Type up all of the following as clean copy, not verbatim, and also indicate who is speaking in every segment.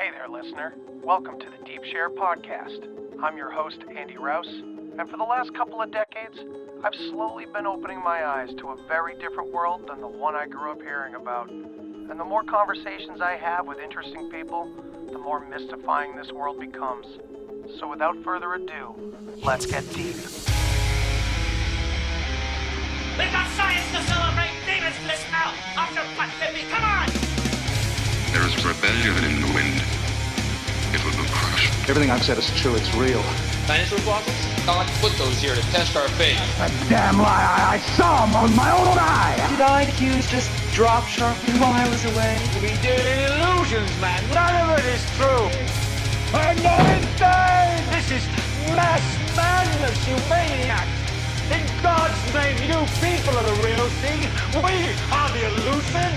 Speaker 1: Hey there, listener. Welcome to the Deep Share Podcast. I'm your host, Andy Rouse, and for the last couple of decades, I've slowly been opening my eyes to a very different world than the one I grew up hearing about. And the more conversations I have with interesting people, the more mystifying this world becomes. So without further ado, let's get deep.
Speaker 2: We've got science to celebrate! Demons bliss now! After what, baby? Come on!
Speaker 3: There is rebellion in the wind. It will be crushed.
Speaker 4: Everything I've said is true. It's real.
Speaker 5: Dinosaur fossils? God put those here to test our faith.
Speaker 4: A damn lie. I saw them with my own eye.
Speaker 6: Did IQs just drop sharply while I was away?
Speaker 2: We did illusions, man! None of it is true!
Speaker 4: I'm not insane.
Speaker 2: This is mass madness, you maniacs! In God's name, you people are the real thing! We are the illusion!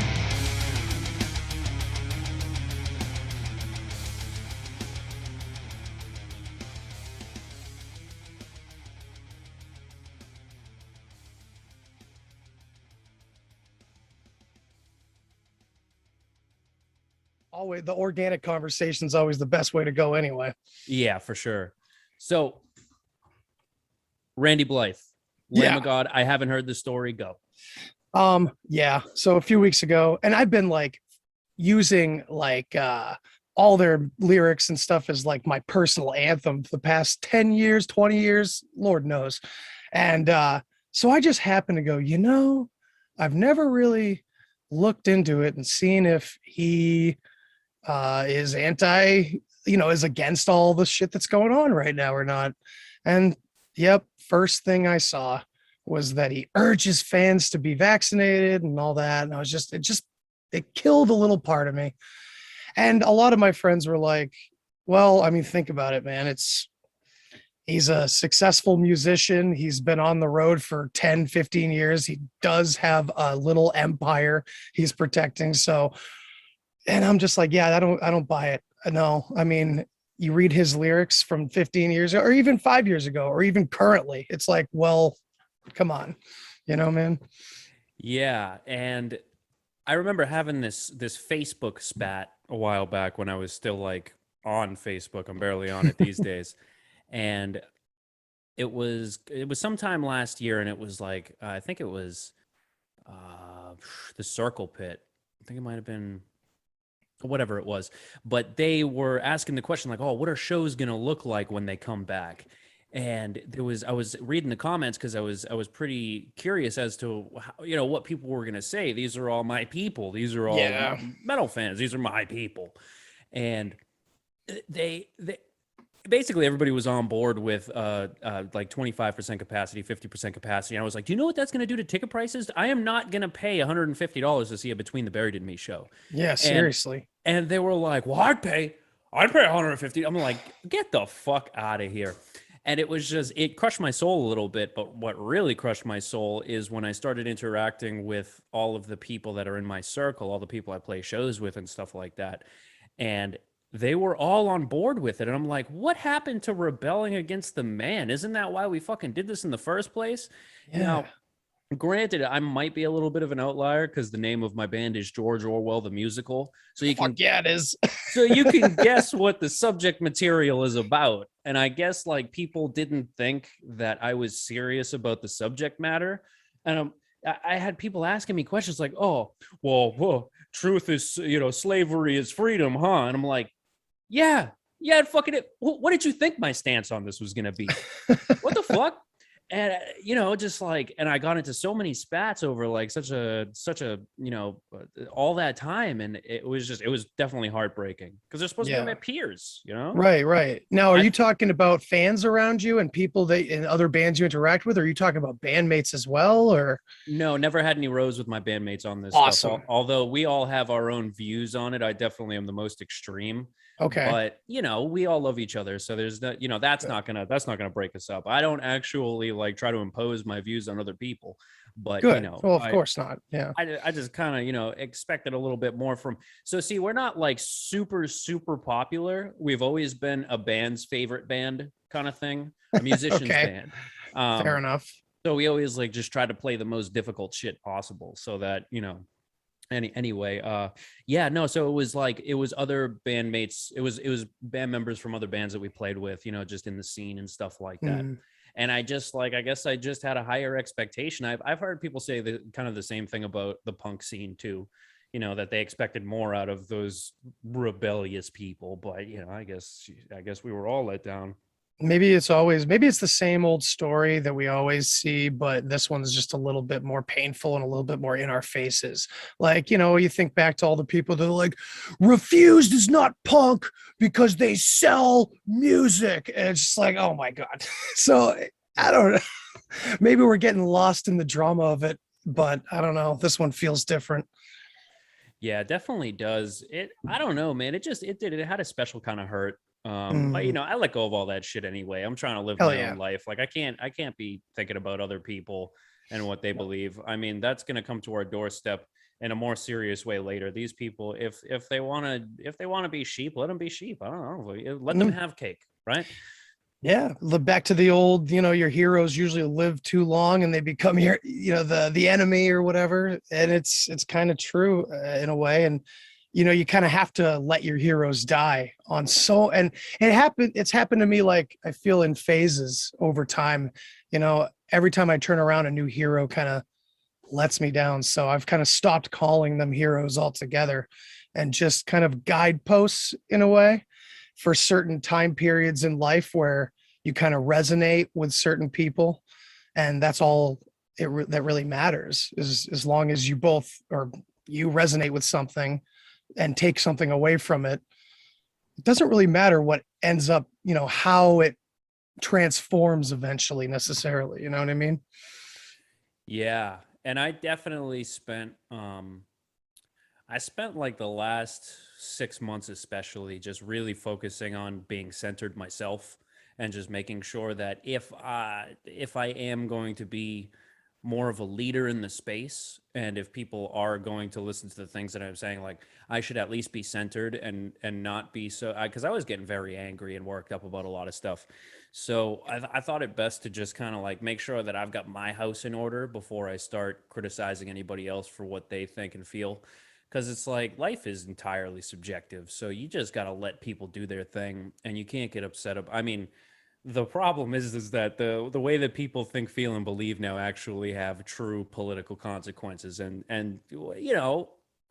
Speaker 1: Always, the organic conversation is always the best way to go anyway.
Speaker 7: Yeah, for sure. So, Randy Blythe, Lamb of God, I haven't heard the story. Go.
Speaker 1: Yeah. So a few weeks ago, and I've been like using like all their lyrics and stuff as like my personal anthem for the past 10 years, 20 years, Lord knows. And so I just happened to go, I've never really looked into it and seen if he is is against all the shit that's going on right now or not. And yep, first thing I saw was that he urges fans to be vaccinated and all that. And I was it killed a little part of me. And a lot of my friends were like, well, I mean, think about it, man. He's a successful musician. He's been on the road for 10, 15 years. He does have a little empire he's protecting. So, and I'm just like, yeah, I don't buy it. No, I mean, you read his lyrics from 15 years ago, or even 5 years ago, or even currently. It's like, well, come on, man.
Speaker 7: Yeah, and I remember having this Facebook spat a while back when I was still like on Facebook. I'm barely on it these days. And it was sometime last year, and it was like I think it was the Circle Pit. I think it might have been whatever it was, but they were asking the question like, "Oh, what are shows gonna look like when they come back?" And I was reading the comments because I was pretty curious as to how, what people were gonna say. These are all my people. These are all metal fans. These are my people, and they basically everybody was on board with like 25% capacity, 50% capacity. And I was like, do you know what that's going to do to ticket prices? I am not going to pay $150 to see a Between the Buried and Me show.
Speaker 1: Yeah, seriously.
Speaker 7: And they were like, well, I'd pay $150. I'm like, get the fuck out of here. And it crushed my soul a little bit. But what really crushed my soul is when I started interacting with all of the people that are in my circle, all the people I play shows with and stuff like that. And they were all on board with it. And I'm like, what happened to rebelling against the man? Isn't that why we fucking did this in the first place?
Speaker 1: Yeah.
Speaker 7: Now, granted, I might be a little bit of an outlier because the name of my band is George Orwell, the musical. So you can,
Speaker 1: it is.
Speaker 7: so you can guess what the subject material is about. And I guess like people didn't think that I was serious about the subject matter. And I had people asking me questions like, oh, well, truth is, slavery is freedom, huh? And I'm like, yeah, fucking it. What did you think my stance on this was going to be? What the fuck? And, just like, and I got into so many spats over like such a, all that time. And it was definitely heartbreaking because they're supposed to be my peers,
Speaker 1: Right. Now, are you talking about fans around you and people in other bands you interact with? Or are you talking about bandmates as well? Or
Speaker 7: no, never had any rows with my bandmates on this
Speaker 1: awesome
Speaker 7: stuff. Although we all have our own views on it. I definitely am the most extreme.
Speaker 1: Okay.
Speaker 7: But, we all love each other. So there's that, that's not gonna break us up. I don't actually like try to impose my views on other people, but
Speaker 1: good. Well, of course not. Yeah.
Speaker 7: I just kind of, expected a little bit more from, so see, we're not like super, super popular. We've always been a band's favorite band kind of thing, a musician's band.
Speaker 1: Fair enough.
Speaker 7: So we always like just try to play the most difficult shit possible so that, Anyway, yeah, no, so it was other bandmates, it was band members from other bands that we played with, just in the scene and stuff like that.
Speaker 1: Mm.
Speaker 7: And I just I guess I just had a higher expectation. I've heard people say kind of the same thing about the punk scene too, that they expected more out of those rebellious people, but I guess we were all let down.
Speaker 1: Maybe it's the same old story that we always see, but this one's just a little bit more painful and a little bit more in our faces. Like, you think back to all the people that are like, Refused is not punk because they sell music. And it's just like, oh my God. So I don't know. Maybe we're getting lost in the drama of it, but I don't know. This one feels different.
Speaker 7: Yeah, it definitely does. I don't know, man. It had a special kind of hurt. But
Speaker 1: Mm.
Speaker 7: I let go of all that shit anyway. I'm trying to live
Speaker 1: Hell
Speaker 7: my
Speaker 1: yeah.
Speaker 7: own life. Like I can't be thinking about other people and what they believe. I mean, that's gonna come to our doorstep in a more serious way later. These people, if they wanna be sheep, let them be sheep. I don't know. Let them have cake, right?
Speaker 1: Yeah, look back to the old, your heroes usually live too long and they become the enemy or whatever. And it's kind of true in a way. And you kind of have to let your heroes die and it's happened to me, like I feel in phases over time. Every time I turn around, a new hero kind of lets me down. So I've kind of stopped calling them heroes altogether and just kind of guideposts in a way for certain time periods in life where you kind of resonate with certain people. And that's all that really matters, is as long as you both, or you resonate with something and take something away from it. It doesn't really matter what ends up, how it transforms eventually necessarily. You know what I mean?
Speaker 7: Yeah. And I definitely I spent like the last 6 months, especially, just really focusing on being centered myself and just making sure that if I am going to be more of a leader in the space, and if people are going to listen to the things that I'm saying, like I should at least be centered and not be so, because I was getting very angry and worked up about a lot of stuff. So I thought it best to just kind of like make sure that I've got my house in order before I start criticizing anybody else for what they think and feel. Because it's like life is entirely subjective. So you just got to let people do their thing, and you can't get upset. I mean, the problem is that the way that people think, feel, and believe now actually have true political consequences. And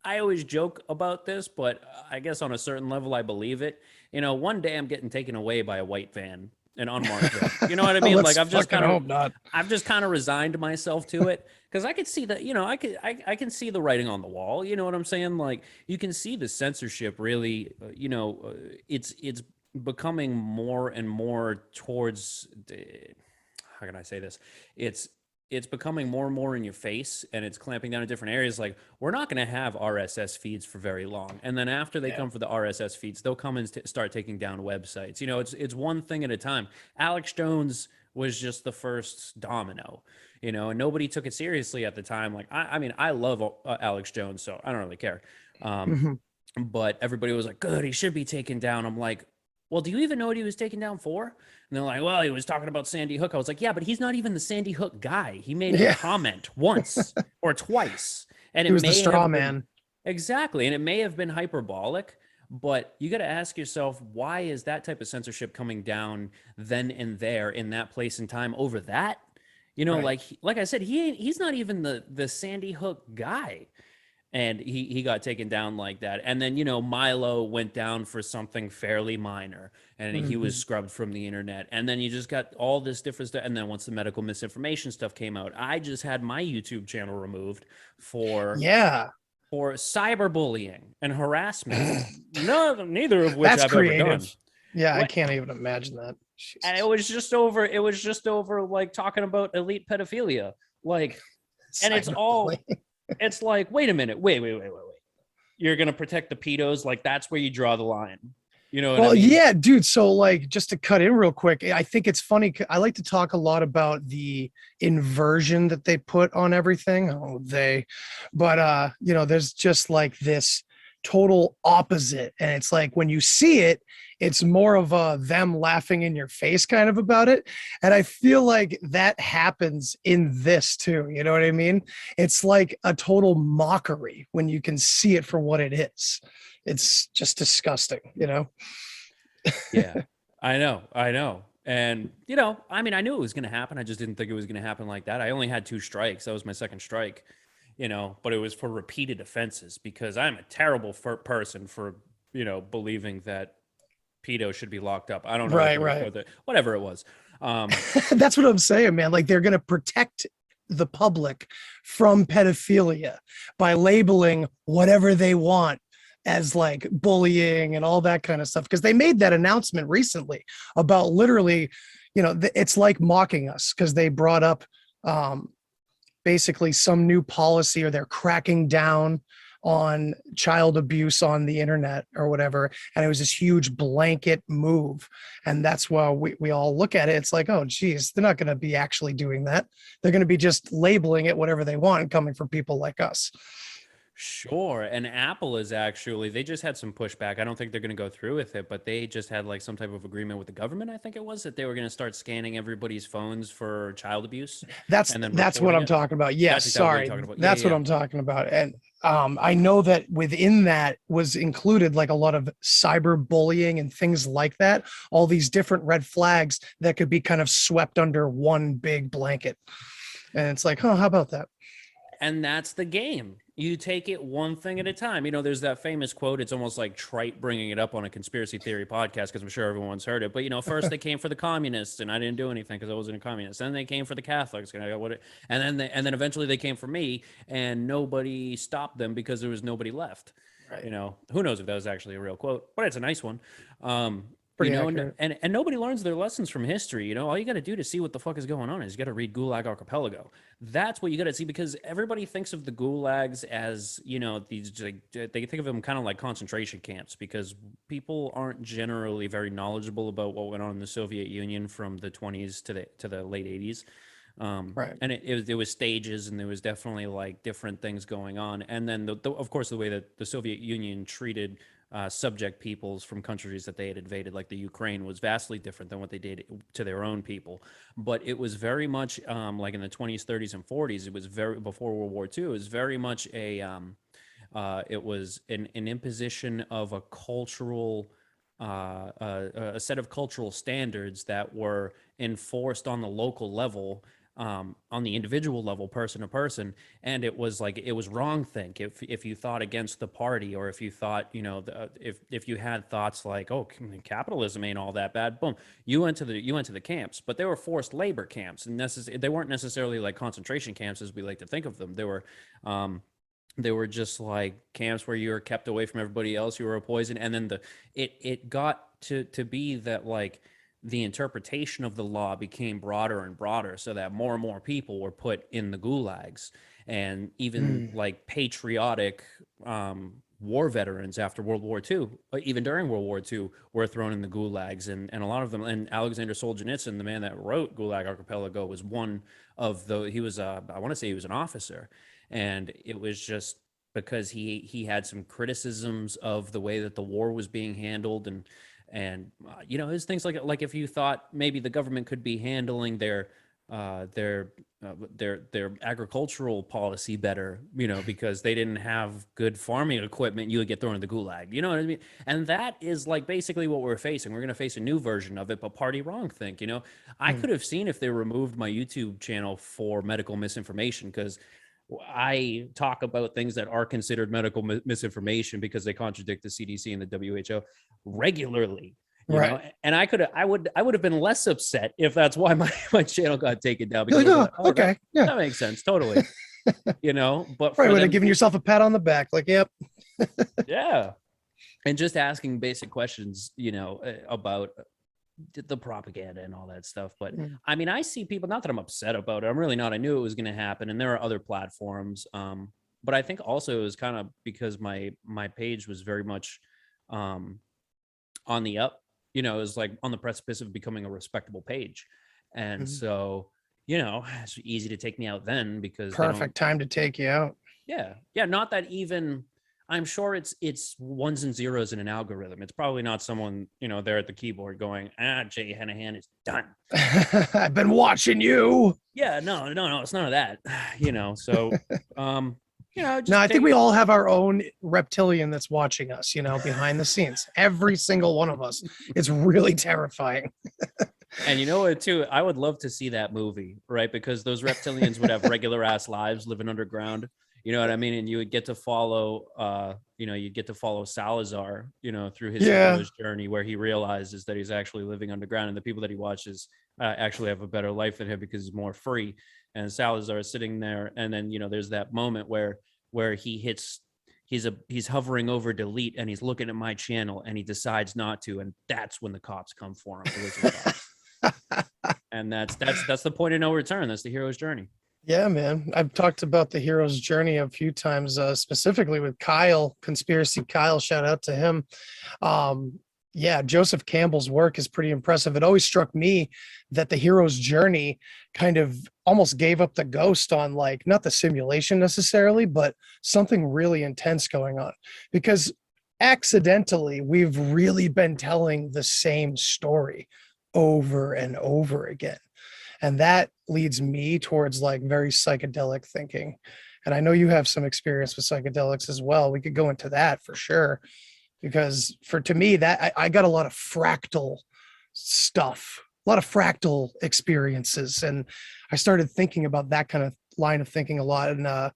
Speaker 7: I always joke about this, but I guess on a certain level, I believe it. One day I'm getting taken away by a white van, an unmarked van. You know what I mean?
Speaker 1: Let's
Speaker 7: Like
Speaker 1: fucking hope not.
Speaker 7: I've just kind of resigned myself to it, because I could see that, I can see the writing on the wall. You know what I'm saying? Like you can see the censorship really, it's becoming more and more towards how can I say this? It's becoming more and more in your face, and it's clamping down in different areas. Like we're not going to have RSS feeds for very long, and then after they come for the RSS feeds, they'll come and start taking down websites. It's one thing at a time. Alex Jones was just the first domino, and nobody took it seriously at the time. Like I mean, I love Alex Jones, so I don't really care.
Speaker 1: Mhm.
Speaker 7: But everybody was like, good, he should be taken down. I'm like, well, do you even know what he was taken down for? And they're like, well, he was talking about Sandy Hook. I was like, yeah, but he's not even the Sandy Hook guy. He made a comment once or twice. And
Speaker 1: He
Speaker 7: it
Speaker 1: was the
Speaker 7: may
Speaker 1: straw
Speaker 7: have been,
Speaker 1: man.
Speaker 7: exactly. And it may have been hyperbolic, but you got to ask yourself, why is that type of censorship coming down then and there in that place and time over that?
Speaker 1: Right.
Speaker 7: Like I said, he's not even the Sandy Hook guy. And he got taken down like that. And then, Milo went down for something fairly minor, and he was
Speaker 1: Mhm.
Speaker 7: scrubbed from the internet. And then you just got all this different stuff. And then once the medical misinformation stuff came out, I just had my YouTube channel removed for
Speaker 1: Yeah.
Speaker 7: cyberbullying and harassment. No, neither of which
Speaker 1: That's
Speaker 7: I've ever done.
Speaker 1: creative. Yeah, I
Speaker 7: What?
Speaker 1: can't even imagine that.
Speaker 7: And
Speaker 1: Jesus.
Speaker 7: it was just over like talking about elite pedophilia. Like, and it's all,
Speaker 1: Cyberbullying.
Speaker 7: it's like, wait a minute, wait. You're gonna protect the pedos? Like that's where you draw the line. You know what I
Speaker 1: Well,
Speaker 7: mean?
Speaker 1: yeah, dude. So, like, just to cut in real quick, I think it's funny. I like to talk a lot about the inversion that they put on everything. But there's just like this total opposite. And it's like when you see it, it's more of a them laughing in your face kind of about it. And I feel like that happens in this too. You know what I mean? It's like a total mockery when you can see it for what it is. It's just disgusting, you know?
Speaker 7: Yeah, I know. And, you know, I mean, I knew it was going to happen. I just didn't think it was going to happen like that. I only had 2 strikes. That was my second strike, you know, but it was for repeated offenses because I'm a terrible person for, you know, believing that pedo should be locked up. I don't know
Speaker 1: Right.
Speaker 7: whatever it was.
Speaker 1: That's what I'm saying, man. Like they're going to protect the public from pedophilia by labeling whatever they want as like bullying and all that kind of stuff. Because they made that announcement recently about literally, you know, it's like mocking us because they brought up basically some new policy or they're cracking down on child abuse on the internet or whatever. And it was this huge blanket move. And that's why we all look at it. It's like, oh, geez, they're not going to be actually doing that. They're going to be just labeling it whatever they want coming from people like us.
Speaker 7: Sure. And Apple is actually, they just had some pushback. I don't think they're going to go through with it, but they just had like some type of agreement with the government. I think it was that they were going to start scanning everybody's phones for child abuse.
Speaker 1: That's
Speaker 7: and then
Speaker 1: what I'm
Speaker 7: reporting it.
Speaker 1: talking about. Yes,
Speaker 7: That's exactly what
Speaker 1: sorry.
Speaker 7: you're talking about.
Speaker 1: That's
Speaker 7: Yeah,
Speaker 1: what I'm talking about. And I know that within that was included like a lot of cyberbullying and things like that, all these different red flags that could be kind of swept under one big blanket. And it's like, oh, how about that?
Speaker 7: And that's the game. You take it one thing at a time. You know, there's that famous quote. It's almost like trite bringing it up on a conspiracy theory podcast because I'm sure everyone's heard it. But, you know, first they came for the communists and I didn't do anything because I wasn't a communist. Then they came for the Catholics. And then eventually they came for me and nobody stopped them because there was nobody left.
Speaker 1: Right.
Speaker 7: You know, who knows if that was actually a real quote, but it's a nice one.
Speaker 1: Pretty
Speaker 7: you know,
Speaker 1: accurate.
Speaker 7: and nobody learns their lessons from history. You know, all you got to do to see what the fuck is going on is you got to read Gulag Archipelago. That's what you got to see because everybody thinks of the gulags as, you know, these like, they think of them kind of like concentration camps because people aren't generally very knowledgeable about what went on in the Soviet Union from the 20s to the late 80s.
Speaker 1: Right.
Speaker 7: And it was stages and there was definitely like different things going on. And then of course, the way that the Soviet Union treated subject peoples from countries that they had invaded, like the Ukraine, was vastly different than what they did to their own people. But it was very much like in the 20s, 30s, and 40s. It was very before World War II. It was very much it was an imposition of a cultural. A set of cultural standards that were enforced on the local level, on the individual level, person to person. And it was like, it was wrong think if you thought against the party, or if you thought, you know, if you had thoughts like, oh, capitalism ain't all that bad, boom, you went to the camps. But they were forced labor camps, and they weren't necessarily like concentration camps as we like to think of them. They were just like camps where you were kept away from everybody else. You were a poison. And then it got to be that like the interpretation of the law became broader and broader, so that more and more people were put in the gulags. And even like patriotic war veterans after World War II, even during World War II, were thrown in the gulags. And a lot of them, and Alexander Solzhenitsyn, the man that wrote Gulag Archipelago, was one of the, he was, I want to say he was an officer. And it was just because he had some criticisms of the way that the war was being handled. And you know, there's things like if you thought maybe the government could be handling their agricultural policy better, you know, because they didn't have good farming equipment, you would get thrown in the gulag. You know what I mean? And that is like basically what we're facing. We're going to face a new version of it, but party wrong think, you know. I could have seen if they removed my YouTube channel for medical misinformation, because I talk about things that are considered medical misinformation because they contradict the CDC and the WHO regularly. You know? And I would have been less upset if that's why my channel got taken down. Because
Speaker 1: like, oh, okay,
Speaker 7: that makes sense, totally. You know, but
Speaker 1: right, would have given yourself a pat on the back, like, yep.
Speaker 7: Yeah, and just asking basic questions, you know, about the propaganda and all that stuff. But I mean, I see people, not that I'm upset about it, I'm really not. I knew it was going to happen, and there are other platforms. But I think also it was kind of because my page was very much on the up. You know, it was like on the precipice of becoming a respectable page. And so, you know, it's easy to take me out then because
Speaker 1: perfect time to take you out.
Speaker 7: Yeah. Not that even I'm sure it's ones and zeros in an algorithm. It's probably not someone, there at the keyboard going, Jay Henehan is done.
Speaker 1: I've been watching you.
Speaker 7: Yeah, no, it's none of that. So just
Speaker 1: No, I think
Speaker 7: take
Speaker 1: we
Speaker 7: it.
Speaker 1: all have our own reptilian that's watching us, behind the scenes. Every single one of us. It's really terrifying.
Speaker 7: And you know what, too? I would love to see that movie, right? Because those reptilians would have regular ass lives living underground. You know what I mean? And you would get to follow, you'd get to follow Salazar, through his hero's journey, where he realizes that he's actually living underground, and the people that he watches actually have a better life than him because he's more free. And Salazar is sitting there, and then there's that moment where he hits. He's hovering over delete, and he's looking at my channel, and he decides not to, and that's when the cops come for him. The lizard cops. And that's the point of no return. That's the hero's journey.
Speaker 1: Yeah, man. I've talked about the hero's journey a few times, specifically with Kyle, Conspiracy Kyle. Shout out to him. Yeah, Joseph Campbell's work is pretty impressive. It always struck me that the hero's journey kind of almost gave up the ghost on, like, not the simulation necessarily, but something really intense going on, because accidentally we've really been telling the same story over and over again. And that leads me towards like very psychedelic thinking. And I know you have some experience with psychedelics as well. We could go into that for sure, because to me, that I got a lot of fractal stuff, a lot of fractal experiences. And I started thinking about that kind of line of thinking a lot. And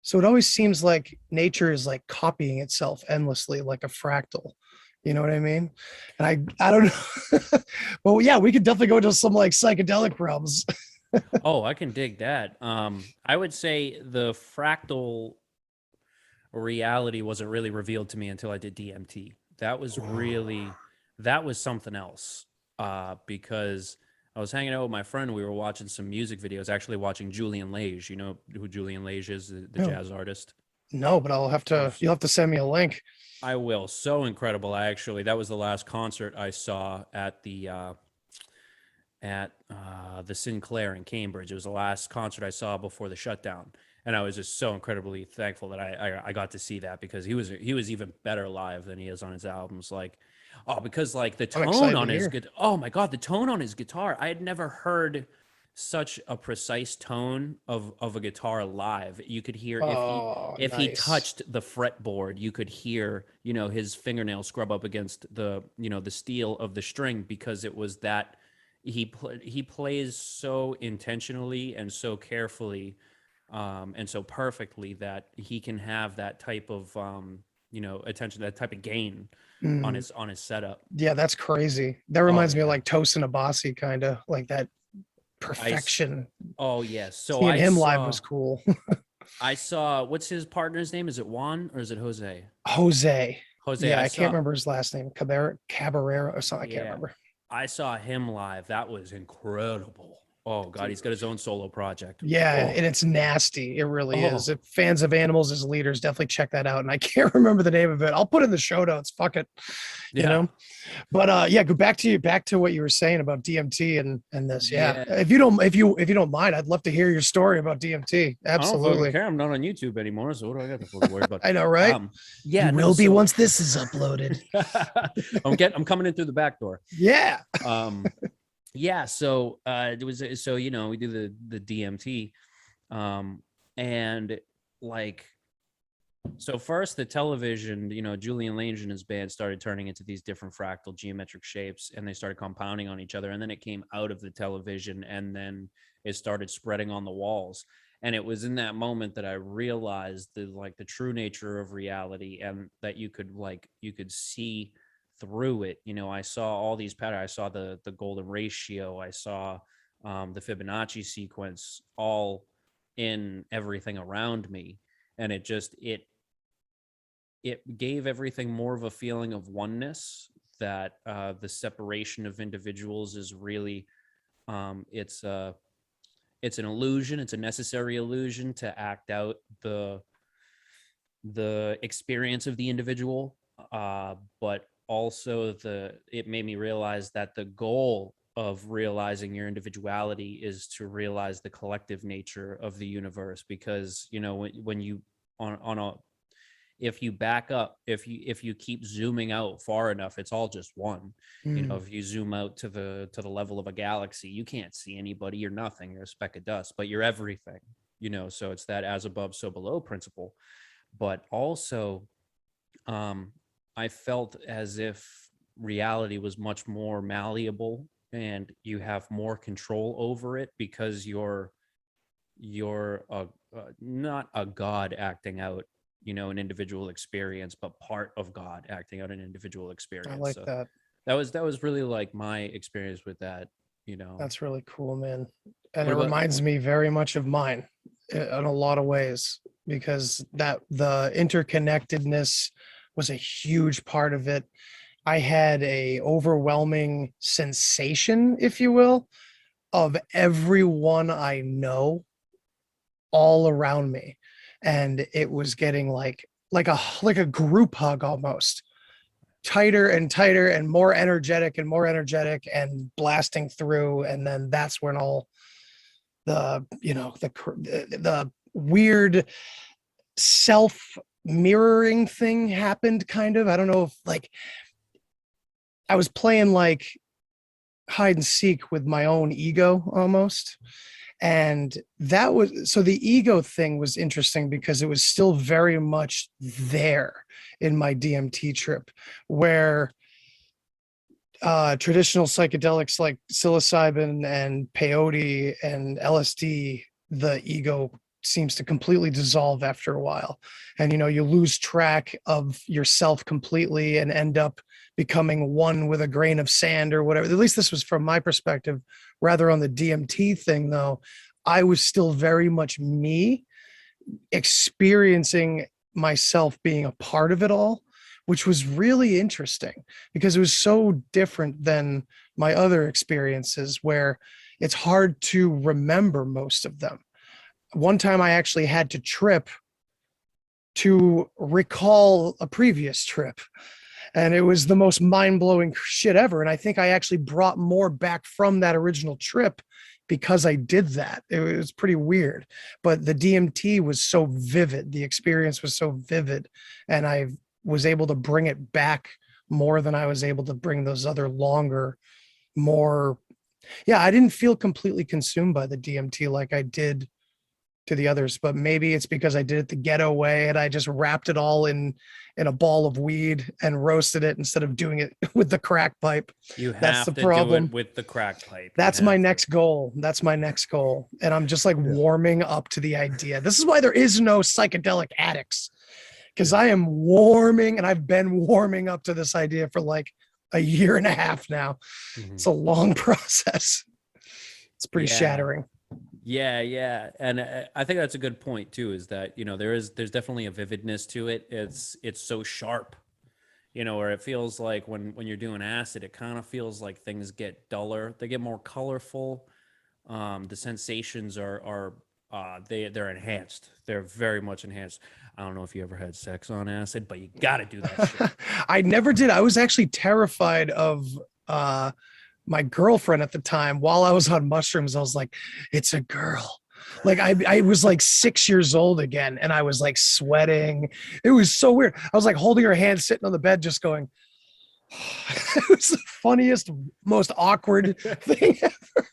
Speaker 1: so it always seems like nature is like copying itself endlessly, like a fractal. You know what I mean? And I don't know. But yeah, we could definitely go into some like psychedelic realms.
Speaker 7: Oh, I can dig that. I would say the fractal reality wasn't really revealed to me until I did DMT. That was something else. Because I was hanging out with my friend. We were watching some music videos, actually watching Julian Lage. You know who Julian Lage is, the jazz artist?
Speaker 1: No, but you'll have to send me a link.
Speaker 7: I will. So incredible. That was the last concert I saw at the Sinclair in Cambridge. It was the last concert I saw before the shutdown. And I was just so incredibly thankful that I got to see that, because he was even better live than he is on his albums. Because the tone on his guitar. Oh my God, the tone on his guitar. I had never heard such a precise tone of a guitar live. You could hear if he touched the fretboard, you could hear, his fingernails scrub up against the steel of the string, because it was that he plays so intentionally and so carefully, and so perfectly, that he can have that type of attention, that type of gain on his setup.
Speaker 1: Yeah, that's crazy. That reminds me of like Tosin Abasi, kind of like that perfection.
Speaker 7: So
Speaker 1: seeing him live was cool.
Speaker 7: I saw, what's his partner's name? Is it Juan or is it Jose?
Speaker 1: Jose. Yeah, I can't remember his last name. Cabrera or something. I can't remember.
Speaker 7: I saw him live. That was incredible. Oh God, he's got his own solo project.
Speaker 1: Yeah, and it's nasty. It really is. If fans of Animals as Leaders, definitely check that out. And I can't remember the name of it. I'll put it in the show notes. Fuck it. You know. But go back to what you were saying about DMT and this. Yeah. If you don't mind, I'd love to hear your story about DMT. Absolutely.
Speaker 7: I don't care. I'm not on YouTube anymore, so what do I got to worry about?
Speaker 1: I know, right?
Speaker 7: Yeah,
Speaker 1: it will be once this is uploaded.
Speaker 7: I'm coming in through the back door.
Speaker 1: Yeah.
Speaker 7: Yeah, so it was we do the DMT, and so first the television, Julian Lange and his band started turning into these different fractal geometric shapes, and they started compounding on each other, and then it came out of the television, and then it started spreading on the walls. And it was in that moment that I realized the true nature of reality, and that you could see through it. I saw all these patterns. I saw the golden ratio. I saw the Fibonacci sequence all in everything around me. And it gave everything more of a feeling of oneness, that the separation of individuals is really, it's an illusion. It's a necessary illusion to act out the experience of the individual. But also it made me realize that the goal of realizing your individuality is to realize the collective nature of the universe, because when you if you back up, if you keep zooming out far enough, it's all just one. You know, if you zoom out to the level of a galaxy, you can't see anybody. You're nothing. You're a speck of dust, but you're everything. You know, so it's that as above, so below principle. But also, I felt as if reality was much more malleable and you have more control over it because you're not a god acting out, you know, an individual experience, but part of God acting out an individual experience.
Speaker 1: I like
Speaker 7: So
Speaker 1: that.
Speaker 7: that was really like my experience with that, you know.
Speaker 1: That's really cool, man. And
Speaker 7: What
Speaker 1: it
Speaker 7: about
Speaker 1: reminds me very much of mine in a lot of ways, because that the interconnectedness was a huge part of it. I had a overwhelming sensation, if you will, of everyone I know all around me. And it was getting like a group hug almost, tighter and tighter and more energetic and blasting through. And then that's when all the, you know, the weird self mirroring thing happened, kind of. I don't know if, like, I was playing like hide and seek with my own ego almost. And that was, so the ego thing was interesting because it was still very much there in my DMT trip, where traditional psychedelics like psilocybin and peyote and LSD, the ego seems to completely dissolve after a while. And, you know, you lose track of yourself completely and end up becoming one with a grain of sand or whatever. At least this was from my perspective. Rather, on the DMT thing, though, I was still very much me, experiencing myself being a part of it all, which was really interesting because it was so different than my other experiences where it's hard to remember most of them. One time I actually had to trip to recall a previous trip, and it was the most mind-blowing shit ever. And I think I actually brought more back from that original trip because I did that. It was pretty weird, but the DMT was so vivid. The experience was so vivid, and I was able to bring it back more than I was able to bring those other longer, more. Yeah, I didn't feel completely consumed by the DMT like I did to the others, but maybe it's because I did it the ghetto way and I just wrapped it all in a ball of weed and roasted it instead of doing it with the crack pipe.
Speaker 7: you
Speaker 1: That's
Speaker 7: have
Speaker 1: the
Speaker 7: to
Speaker 1: problem.
Speaker 7: do it with the crack pipe?
Speaker 1: That's
Speaker 7: You
Speaker 1: my
Speaker 7: have to.
Speaker 1: next goal. That's my next goal. And I'm just like warming up to the idea. This is why there is no psychedelic addicts, because I am warming, and I've been warming up to this idea for like a year and a half now. It's a long process. It's pretty shattering.
Speaker 7: Yeah, and I think that's a good point too. Is that, you know, there's definitely a vividness to it. It's so sharp, you know, where it feels like when you're doing acid, it kind of feels like things get duller. They get more colorful. The sensations are they're enhanced. They're very much enhanced. I don't know if you ever had sex on acid, but you got to do that shit.
Speaker 1: I never did. I was actually terrified of my girlfriend at the time. While I was on mushrooms, I was like, it's a girl. Like I was like 6 years old again, and I was like sweating. It was so weird. I was like holding her hand, sitting on the bed, just going. It was the funniest, most awkward thing ever.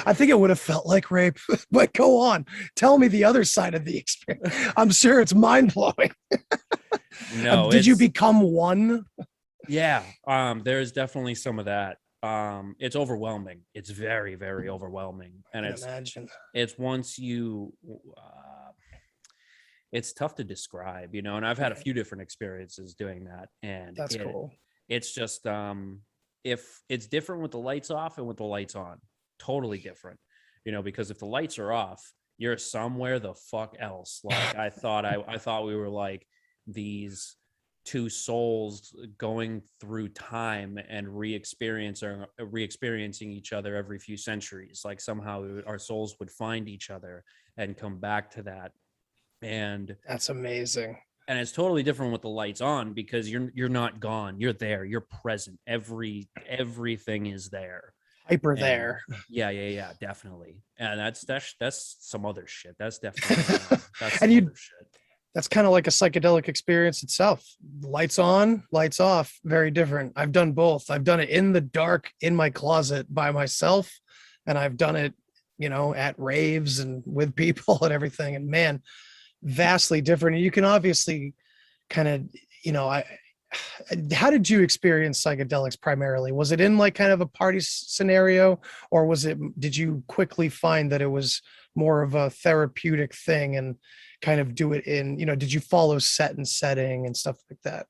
Speaker 1: I think it would have felt like rape, but go on. Tell me the other side of the experience. I'm sure it's mind blowing.
Speaker 7: No,
Speaker 1: Did you become one?
Speaker 7: Yeah, there's definitely some of that. It's overwhelming. It's very, very overwhelming, and it's once you it's tough to describe, you know. And I've had a few different experiences doing that, and
Speaker 1: That's cool.
Speaker 7: It's just if it's different with the lights off and with the lights on, totally different, you know, because if the lights are off, you're somewhere the fuck else. Like I thought we were like these two souls going through time and re-experiencing each other every few centuries. Like somehow our souls would find each other and come back to that. And
Speaker 1: that's amazing.
Speaker 7: And it's totally different with the lights on because you're not gone. You're there. You're present. Everything is there.
Speaker 1: Hyper there.
Speaker 7: Yeah, definitely. And that's some other shit. That's definitely that's some
Speaker 1: and
Speaker 7: other shit.
Speaker 1: That's kind of like a psychedelic experience itself. Lights on, lights off, very different. I've done both. I've done it in the dark in my closet by myself, and I've done it, at raves and with people and everything. And man, vastly different. And you can obviously kind of, I how did you experience psychedelics primarily? Was it in like kind of a party scenario, or did you quickly find that it was more of a therapeutic thing and kind of do it in, did you follow set and setting and stuff like that?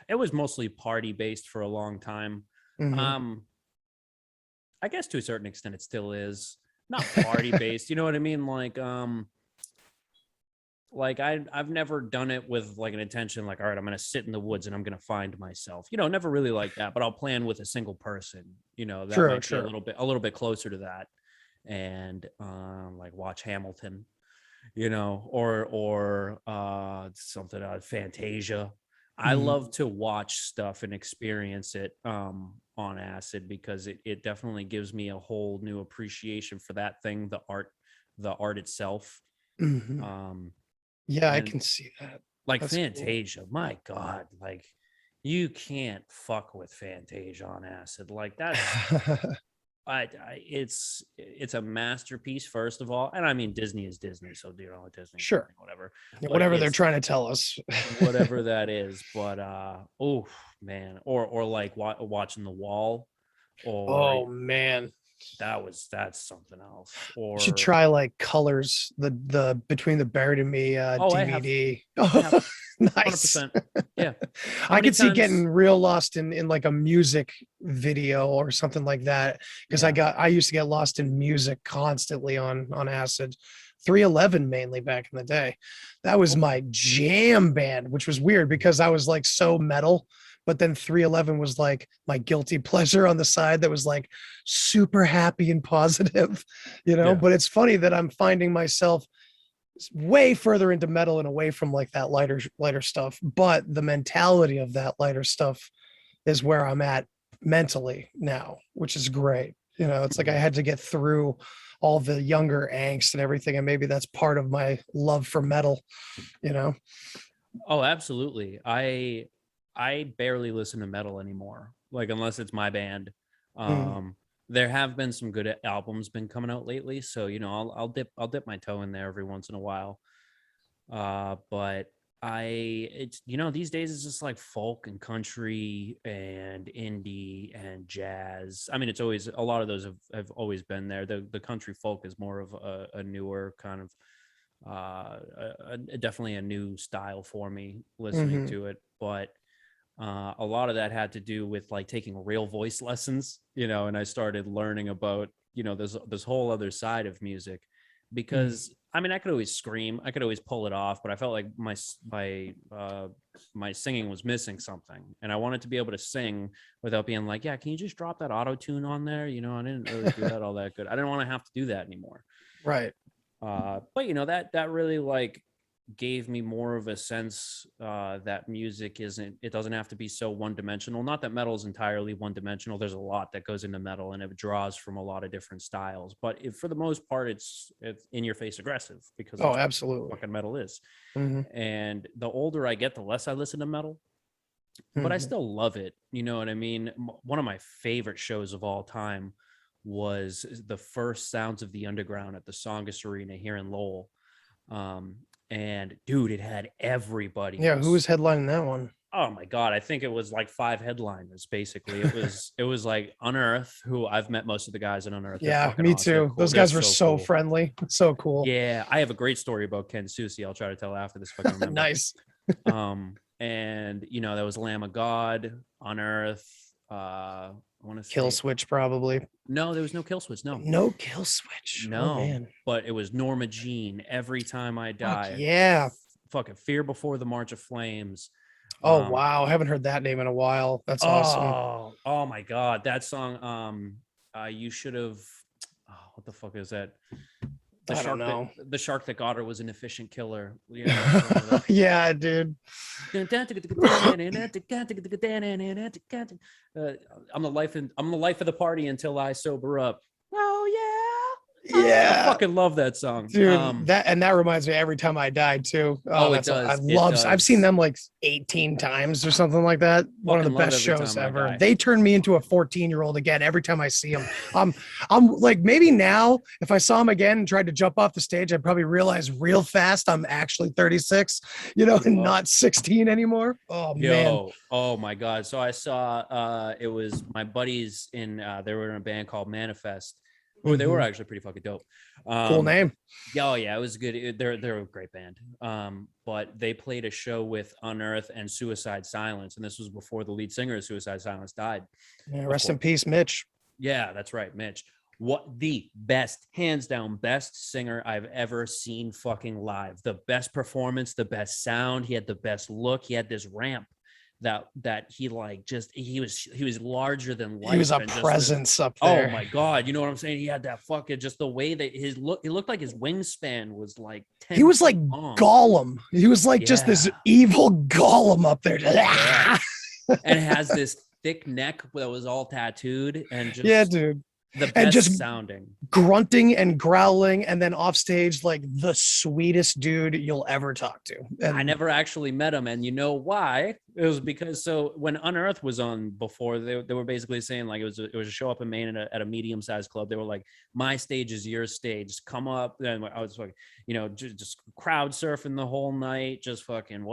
Speaker 7: It was mostly party based for a long time.
Speaker 1: Mhm.
Speaker 7: I guess to a certain extent it still is. Not party based, you know what I mean? Like I've never done it with like an intention, like, all right, I'm going to sit in the woods and I'm going to find myself, never really like that, but I'll plan with a single person, that
Speaker 1: Sure,
Speaker 7: might be
Speaker 1: sure.
Speaker 7: a little bit closer to that. And, like watch Hamilton, or something, Fantasia. I
Speaker 1: Mhm.
Speaker 7: love to watch stuff and experience it, on acid, because it definitely gives me a whole new appreciation for that thing, the art itself.
Speaker 1: Mhm.
Speaker 7: Um,
Speaker 1: Yeah, I
Speaker 7: and
Speaker 1: can see that.
Speaker 7: like
Speaker 1: That's cool.
Speaker 7: Fantasia, my God, like you can't fuck with Fantasia on acid. Like that's it's a masterpiece, first of all. And I mean Disney is Disney, so Disney,
Speaker 1: Sure.
Speaker 7: whatever.
Speaker 1: Yeah,
Speaker 7: But
Speaker 1: whatever they're
Speaker 7: it's
Speaker 1: trying to tell us.
Speaker 7: whatever that is. But oh man, or like watching The Wall, or
Speaker 1: Oh man.
Speaker 7: that's something else.
Speaker 1: You should
Speaker 7: Or
Speaker 1: try like Colors, the Between the Buried and Me
Speaker 7: oh,
Speaker 1: DVD.
Speaker 7: I have
Speaker 1: Oh, nice.
Speaker 7: 100%. Yeah. How
Speaker 1: I
Speaker 7: many
Speaker 1: could see
Speaker 7: times?
Speaker 1: getting real lost in like a music video or something like that, because
Speaker 7: Yeah.
Speaker 1: I used to get lost in music constantly on acid. 311 mainly back in the day. That was
Speaker 7: Okay.
Speaker 1: my jam band, which was weird because I was like so metal, but then 311 was like my guilty pleasure on the side that was like super happy and positive,
Speaker 7: Yeah.
Speaker 1: but it's funny that I'm finding myself way further into metal and away from like that lighter stuff, but the mentality of that lighter stuff is where I'm at mentally now, which is great. It's like I
Speaker 7: Mhm.
Speaker 1: had to get through all the younger angst and everything, and maybe that's part of my love for metal you know
Speaker 7: Oh, absolutely. I barely listen to metal anymore, like unless it's my band.
Speaker 1: Mm.
Speaker 7: Um, there have been some good albums been coming out lately, so I'll dip my toe in there every once in a while. But it's these days it's just like folk and country and indie and jazz. I mean, it's always a lot of those have always been there. The country folk is more of a newer kind of definitely a new style for me listening
Speaker 1: Hmm.
Speaker 7: to it. But a lot of that had to do with like taking real voice lessons, and I started learning about this whole other side of music.
Speaker 1: Mm.
Speaker 7: Because I mean, I could always scream, I could always pull it off, but I felt like my singing was missing something, and I wanted to be able to sing without being like, yeah, can you just drop that auto tune on there? I didn't really do that all that good. I didn't want to have to do that anymore.
Speaker 1: Right.
Speaker 7: But that really like gave me more of a sense that music it doesn't have to be so one dimensional. Not that metal is entirely one dimensional. There's a lot that goes into metal, and it draws from a lot of different styles. But for the most part, it's in your face aggressive, because
Speaker 1: Oh,
Speaker 7: that's what
Speaker 1: absolutely.
Speaker 7: fucking metal is.
Speaker 1: Hmm.
Speaker 7: And the older I get, the less I listen to metal. But I
Speaker 1: Hmm.
Speaker 7: still love it. You know what I mean? One of my favorite shows of all time was the first Sounds of the Underground at the Songus Arena here in Lowell. Um, and dude, it had everybody.
Speaker 1: Yeah, who was headlining that one?
Speaker 7: Oh my God, I think it was like 5 headliners. Basically, it was like Unearth, who I've met most of the guys in Unearth. They're
Speaker 1: Yeah,
Speaker 7: fucking
Speaker 1: me
Speaker 7: awesome. They're
Speaker 1: too.
Speaker 7: cool.
Speaker 1: Those
Speaker 7: They're
Speaker 1: guys were
Speaker 7: so
Speaker 1: so
Speaker 7: cool.
Speaker 1: friendly, so cool.
Speaker 7: Yeah, I have a great story about Ken Susi. I'll try to tell after this if I can remember.
Speaker 1: Nice.
Speaker 7: And that was Lamb of God, Unearth. I want to
Speaker 1: Kill
Speaker 7: say
Speaker 1: Switch, probably.
Speaker 7: no, there was no Kill Switch. No,
Speaker 1: No Kill Switch. Oh
Speaker 7: no,
Speaker 1: man.
Speaker 7: but it was Norma Jean. Every Time I
Speaker 1: Fuck
Speaker 7: Die.
Speaker 1: yeah.
Speaker 7: Fucking Fear Before the March of Flames.
Speaker 1: Oh
Speaker 7: Um,
Speaker 1: wow. I haven't heard that name in a while. That's awesome.
Speaker 7: oh my God, that song. You should have. Oh, what the fuck is that? The
Speaker 1: I don't
Speaker 7: shark that
Speaker 1: know.
Speaker 7: the shark that got her was an efficient killer.
Speaker 1: Yeah, dude.
Speaker 7: I'm the life of the party until I sober up. Oh I
Speaker 1: Yeah.
Speaker 7: fucking love that song.
Speaker 1: Dude, that reminds me every time I die too.
Speaker 7: Oh, it
Speaker 1: that's I
Speaker 7: does. It
Speaker 1: love. I've seen
Speaker 7: does.
Speaker 1: them like 18 times or something like that. One of the
Speaker 7: Fucking love
Speaker 1: best
Speaker 7: every
Speaker 1: shows
Speaker 7: time I
Speaker 1: ever.
Speaker 7: die.
Speaker 1: They turn me into a 14-year-old again every time I see them. I'm like, maybe now if I saw them again and tried to jump off the stage, I'd probably realize real fast I'm actually 36, and
Speaker 7: Yo.
Speaker 1: not 16 anymore. Oh man.
Speaker 7: Yo, oh my God. So I saw it was my buddies they were in a band called Manifest. Who they were
Speaker 1: Mhm.
Speaker 7: actually pretty fucking dope.
Speaker 1: Cool name.
Speaker 7: Yeah, oh yeah, it was good. They're a great band. But they played a show with Unearth and Suicide Silence, and this was before the lead singer of Suicide Silence died.
Speaker 1: Yeah,
Speaker 7: Of
Speaker 1: rest in
Speaker 7: course.
Speaker 1: peace, Mitch.
Speaker 7: Yeah, that's right, Mitch. What the best, hands down, best singer I've ever seen fucking live. The best performance, the best sound. He had the best look. He had this ramp that he like just he was larger than life.
Speaker 1: He was a
Speaker 7: and just
Speaker 1: presence up
Speaker 7: oh
Speaker 1: there.
Speaker 7: my God, you know what I'm saying? He had that fucking just the way that his look. It looked like his wingspan was like 10
Speaker 1: He was like
Speaker 7: feet long.
Speaker 1: Gollum. He was like just this
Speaker 7: Yeah.
Speaker 1: evil Gollum up there.
Speaker 7: Yeah. And has this thick neck that was all tattooed and just
Speaker 1: Yeah, dude.
Speaker 7: the best
Speaker 1: And just
Speaker 7: sounding.
Speaker 1: grunting and growling, and then off stage, like the sweetest dude you'll ever talk to. And
Speaker 7: I never actually met him, and you know why? It was because so when Unearth was on before, they were basically saying like it was a show up in Maine at a medium sized club. They were like, my stage is your stage. Just come up, and I was like, just crowd surfing the whole night, just fucking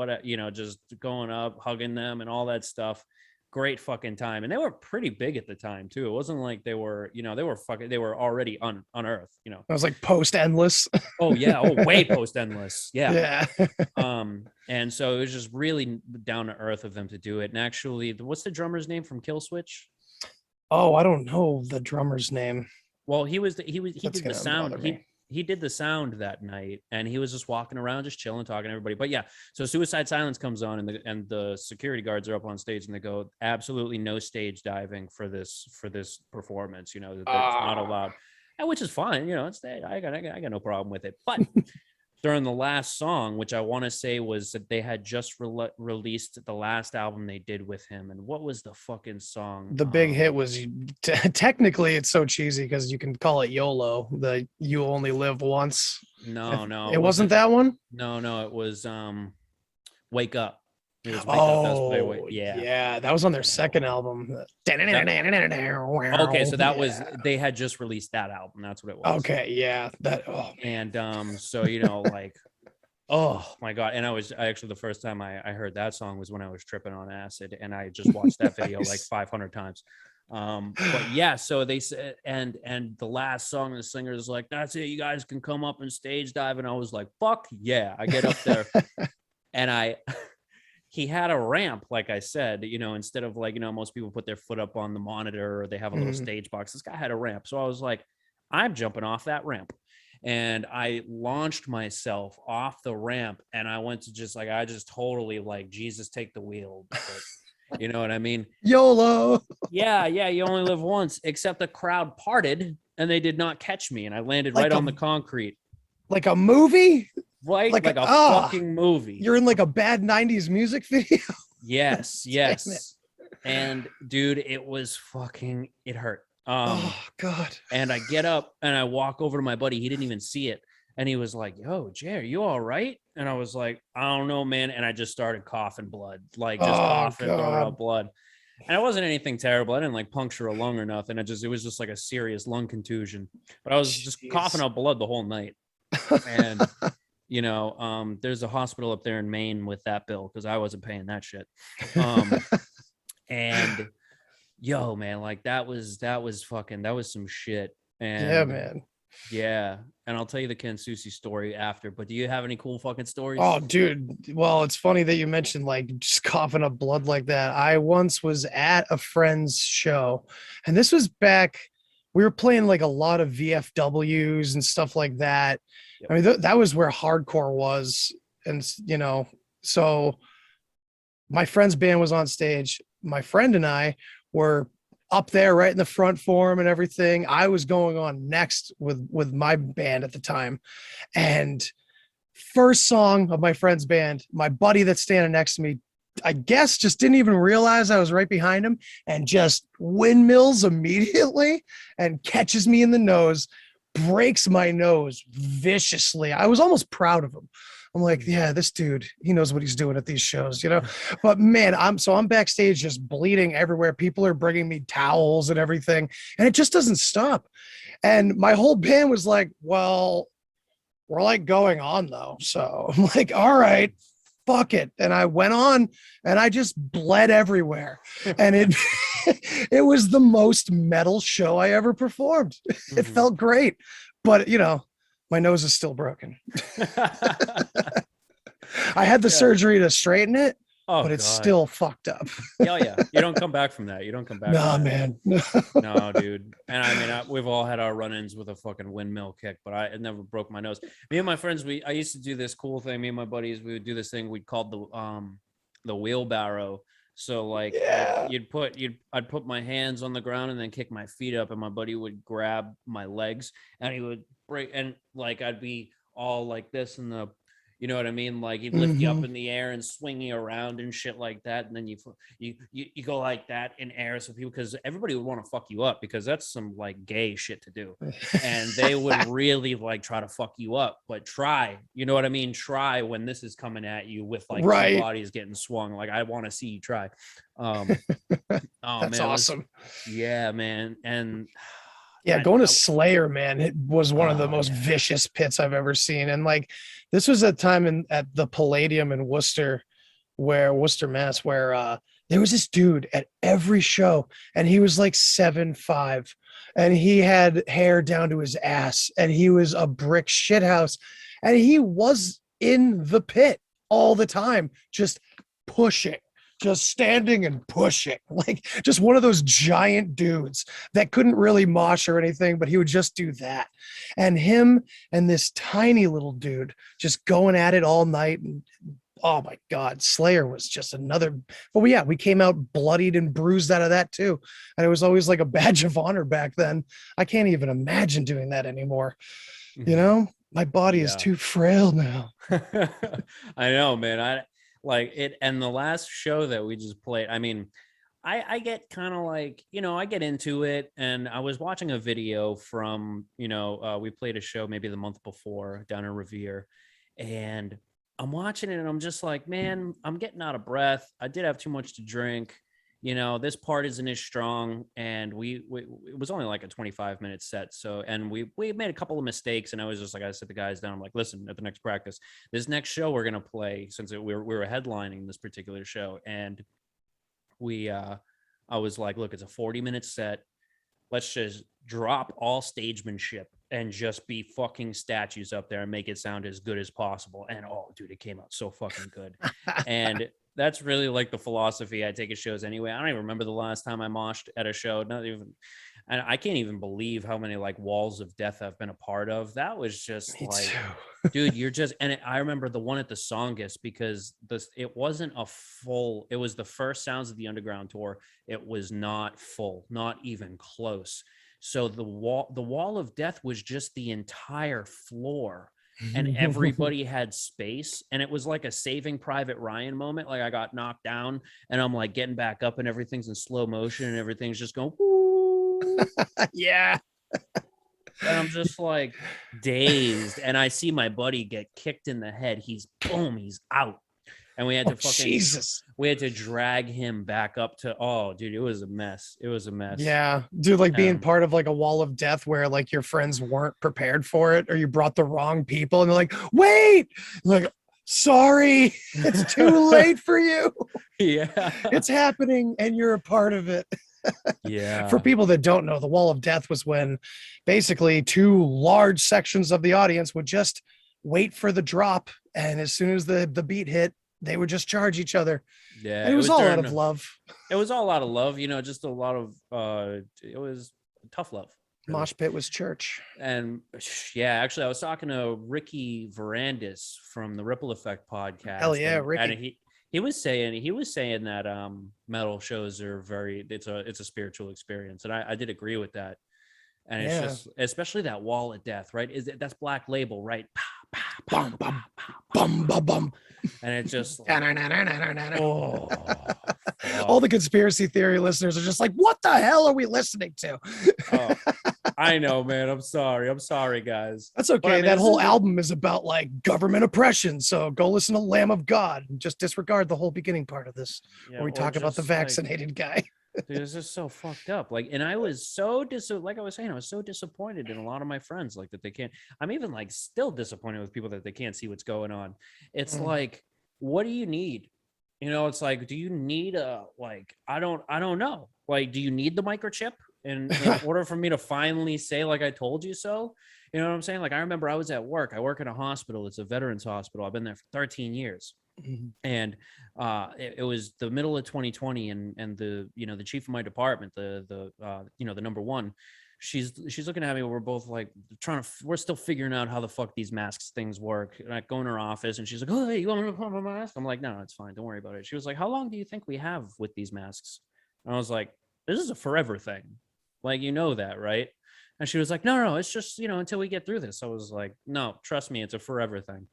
Speaker 7: just going up, hugging them, and all that stuff. Great fucking time, and they were pretty big at the time too. It wasn't like they were they were already unearthed.
Speaker 1: I was like post endless.
Speaker 7: Oh yeah, way post endless. Yeah.
Speaker 1: Yeah.
Speaker 7: And so it was just really down to earth of them to do it. And actually, what's the drummer's name from Killswitch?
Speaker 1: Oh, I don't know the drummer's name.
Speaker 7: Well, he
Speaker 1: That's
Speaker 7: did the
Speaker 1: gonna
Speaker 7: sound.
Speaker 1: bother me.
Speaker 7: He did the sound that night, and he was just walking around, just chilling, talking to everybody. But yeah, so Suicide Silence comes on, and the security guards are up on stage, and they go, absolutely no stage diving for this performance. That's not allowed, and which is fine. It's I got no problem with it. But during the last song, which I want to say was that they had just released the last album they did with him, and what was the fucking song?
Speaker 1: The big hit was technically it's so cheesy because you can call it YOLO, the you only live once.
Speaker 7: No,
Speaker 1: It wasn't that one.
Speaker 7: No, it was Wake Up. It was Wake Up.
Speaker 1: Oh,
Speaker 7: Yeah.
Speaker 1: yeah, that was on their second album.
Speaker 7: Okay, so that was they had just released that album. That's what it was.
Speaker 1: Okay, yeah, that. Oh,
Speaker 7: And so like, oh my God! And I actually the first time I heard that song was when I was tripping on acid, and I just watched that video like 500 times. But yeah, so they said, and the last song, the singer is like, "That's it, you guys can come up and stage dive," and I was like, "Fuck yeah!" I get up there, and he had a ramp, like I said, instead of like, most people put their foot up on the monitor or they have a little stage box. This guy had a ramp. So I was like, I'm jumping off that ramp. And I launched myself off the ramp, and I went to I just totally like, Jesus, take the wheel. You know what I mean?
Speaker 1: YOLO.
Speaker 7: Yeah. You only live once, except the crowd parted and they did not catch me. And I landed
Speaker 1: Like
Speaker 7: right on the concrete.
Speaker 1: Like a movie?
Speaker 7: Right?
Speaker 1: Like
Speaker 7: Like a
Speaker 1: oh,
Speaker 7: fucking movie.
Speaker 1: You're in like a bad 90s music video.
Speaker 7: Yes.
Speaker 1: Damn it.
Speaker 7: And dude, it hurt.
Speaker 1: Oh God.
Speaker 7: And I get up and I walk over to my buddy. He didn't even see it. And he was like, "Yo, Jay, are you all right?" And I was like, "I don't know, man." And I just started coughing blood, like just coughing, throwing up blood. And it wasn't anything terrible. I didn't like puncture a lung or nothing. It was just like a serious lung contusion. But I was just coughing up blood the whole night. And there's a hospital up there in Maine with that bill because I wasn't paying that shit. And yo, man, like that was some shit. And
Speaker 1: Yeah, man.
Speaker 7: Yeah. And I'll tell you the Ken Susi story after, but do you have any cool fucking stories?
Speaker 1: Oh, dude. Well, it's funny that you mentioned like just coughing up blood like that. I once was at a friend's show, and this was back, we were playing like a lot of VFWs and stuff like that.
Speaker 7: Yep.
Speaker 1: I mean, that was where hardcore was. And, so my friend's band was on stage. My friend and I were up there right in the front for him and everything. I was going on next with my band at the time. And first song of my friend's band, my buddy that's standing next to me, I guess just didn't even realize I was right behind him and just windmills immediately and catches me in the nose, breaks my nose viciously. I was almost proud of him. I'm like, yeah, this dude, he knows what he's doing at these shows, you know? But man, I'm backstage just bleeding everywhere. People are bringing me towels and everything, and it just doesn't stop. And my whole band was like, well, we're like going on though. So I'm like, all right, fuck it. And I went on and I just bled everywhere. And it it was the most metal show I ever performed. It felt great. But you know, my nose is still broken. I had the surgery to straighten it, but it's still fucked up.
Speaker 7: Yeah. You don't come back from that. You don't come back.
Speaker 1: Nah, man.
Speaker 7: No, dude. And I mean, we've all had our run-ins with a fucking windmill kick, but it never broke my nose. Me and my friends, I used to do this cool thing. Me and my buddies, we would do this thing we called the wheelbarrow. So like, I'd put my hands on the ground and then kick my feet up, and my buddy would grab my legs and he would break, and like I'd be all like this in the, you know what I mean? Like he'd lift you up in the air and swing you around and shit like that. And then you go like that in air. So people, because everybody would want to fuck you up, because that's some like gay shit to do. And they would really like try to fuck you up, but try, you know what I mean? Try when this is coming at you with like two bodies getting swung. Like I want to see you try. That's
Speaker 1: man, awesome.
Speaker 7: Yeah, man. And
Speaker 1: yeah, going to Slayer, man, it was one of the most vicious pits I've ever seen. And like, this was a time at the Palladium in Worcester, Mass, where there was this dude at every show, and he was like 7'5", and he had hair down to his ass, and he was a brick shithouse, and he was in the pit all the time, just pushing. Just standing and pushing, like just one of those giant dudes that couldn't really mosh or anything, but he would just do that. And him and this tiny little dude just going at it all night. And oh my God, Slayer was just another. But we came out bloodied and bruised out of that too. And it was always like a badge of honor back then. I can't even imagine doing that anymore. You know, my body is too frail now.
Speaker 7: I know, man. Like it, and the last show that we just played, I mean, I get kind of like, you know, I get into it, and I was watching a video from, you know, we played a show maybe the month before down in Revere, and I'm watching it and I'm just like, man, I'm getting out of breath. I did have too much to drink. You know, this part isn't as strong, and it was only like a 25-minute set. So, and we made a couple of mistakes, and I was just like, I set the guys down. I'm like, listen, at the next practice, this next show we're going to play, since we were headlining this particular show. And I was like, look, it's a 40-minute set. Let's just drop all stagemanship and just be fucking statues up there and make it sound as good as possible. And oh, dude, it came out so fucking good. And that's really like the philosophy I take at shows anyway. I don't even remember the last time I moshed at a show. Not even, and I can't even believe how many like walls of death I've been a part of. That was just dude, you're just, and I remember the one at the Songus, because it wasn't a full, it was the first Sounds of the Underground tour. It was not full, not even close. So the wall of death was just the entire floor. And everybody had space, and it was like a Saving Private Ryan moment. Like I got knocked down and I'm like getting back up, and everything's in slow motion and everything's just going, woo.
Speaker 1: Yeah.
Speaker 7: And I'm just like dazed, and I see my buddy get kicked in the head. He's out. And we had to we had to drag him back up to, oh dude, it was a mess. It was a mess.
Speaker 1: Yeah. Dude, like being part of like a wall of death where like your friends weren't prepared for it, or you brought the wrong people, and they're like, wait, like, sorry, it's too late for you.
Speaker 7: Yeah.
Speaker 1: It's happening and you're a part of it.
Speaker 7: Yeah.
Speaker 1: For people that don't know, the wall of death was when basically two large sections of the audience would just wait for the drop, and as soon as the beat hit, they would just charge each other.
Speaker 7: Yeah.
Speaker 1: And it was all out of love.
Speaker 7: It was all out of love, you know, just a lot of it was tough love.
Speaker 1: Really. Mosh pit was church.
Speaker 7: And yeah, actually I was talking to Ricky Verandis from the Ripple Effect podcast.
Speaker 1: Hell yeah, Ricky.
Speaker 7: And he was saying that metal shows are it's a spiritual experience, and I did agree with that. And it's just, especially that wall of death, right? That's Black Label, right?
Speaker 1: Bum, bum, bum, bum, bum.
Speaker 7: And it's just like,
Speaker 1: all the conspiracy theory listeners are just like, what the hell are we listening to?
Speaker 7: I know, man. I'm sorry. I'm sorry, guys.
Speaker 1: That's okay.
Speaker 7: But I mean,
Speaker 1: that
Speaker 7: this
Speaker 1: whole
Speaker 7: is-
Speaker 1: album is about like government oppression. So go listen to Lamb of God and just disregard the whole beginning part of this
Speaker 7: Yeah,
Speaker 1: where we
Speaker 7: or
Speaker 1: talk about the
Speaker 7: just, like,
Speaker 1: vaccinated guy.
Speaker 7: dude, it's just so fucked up. Like, and I was like I was saying, I was so disappointed in a lot of my friends, like that they can't. I'm even like still disappointed with people that they can't see what's going on. It's
Speaker 1: Mm.
Speaker 7: like, what do you need? You know, it's like, do you need a like? I don't know. Like, do you need the microchip in order for me to finally say like I told you so? You know what I'm saying? Like, I remember I was at work. I work in a hospital. It's a veterans hospital. I've been there for 13 years.
Speaker 1: Mhm.
Speaker 7: And it was the middle of 2020, and the the chief of my department, the number one, she's looking at me. We're both like we're still figuring out how the fuck these masks things work. And I go in her office and she's like, oh, hey, you want me to put my mask? I'm like, no, it's fine, don't worry about it. She was like, how long do you think we have with these masks? And I was like, this is a forever thing, like, you know that, right? And she was like, no, it's just until we get through this. I was like, no, trust me, it's a forever thing.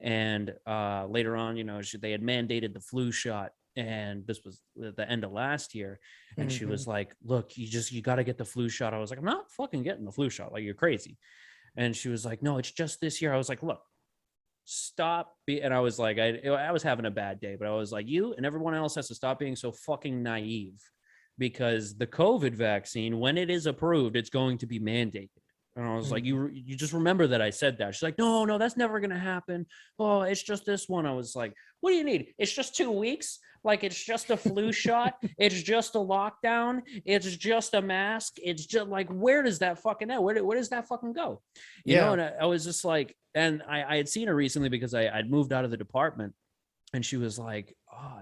Speaker 7: And later on, they had mandated the flu shot, and this was the end of last year. And she was like, look, you got to get the flu shot. I was like, I'm not fucking getting the flu shot. Like, you're crazy. And she was like, no, it's just this year. I was like, look, stop. And I was like, I was having a bad day, but I was like, you and everyone else has to stop being so fucking naive, because the COVID vaccine, when it is approved, it's going to be mandated. And I was like, you just remember that I said that. She's like, no, that's never going to happen. Oh, it's just this one. I was like, what do you need? It's just 2 weeks. Like, it's just a flu shot. It's just a lockdown. It's just a mask. It's just like, where does that fucking end? Where does that fucking go? You know? And I was just like, and I had seen her recently because I'd moved out of the department, and she was like, oh,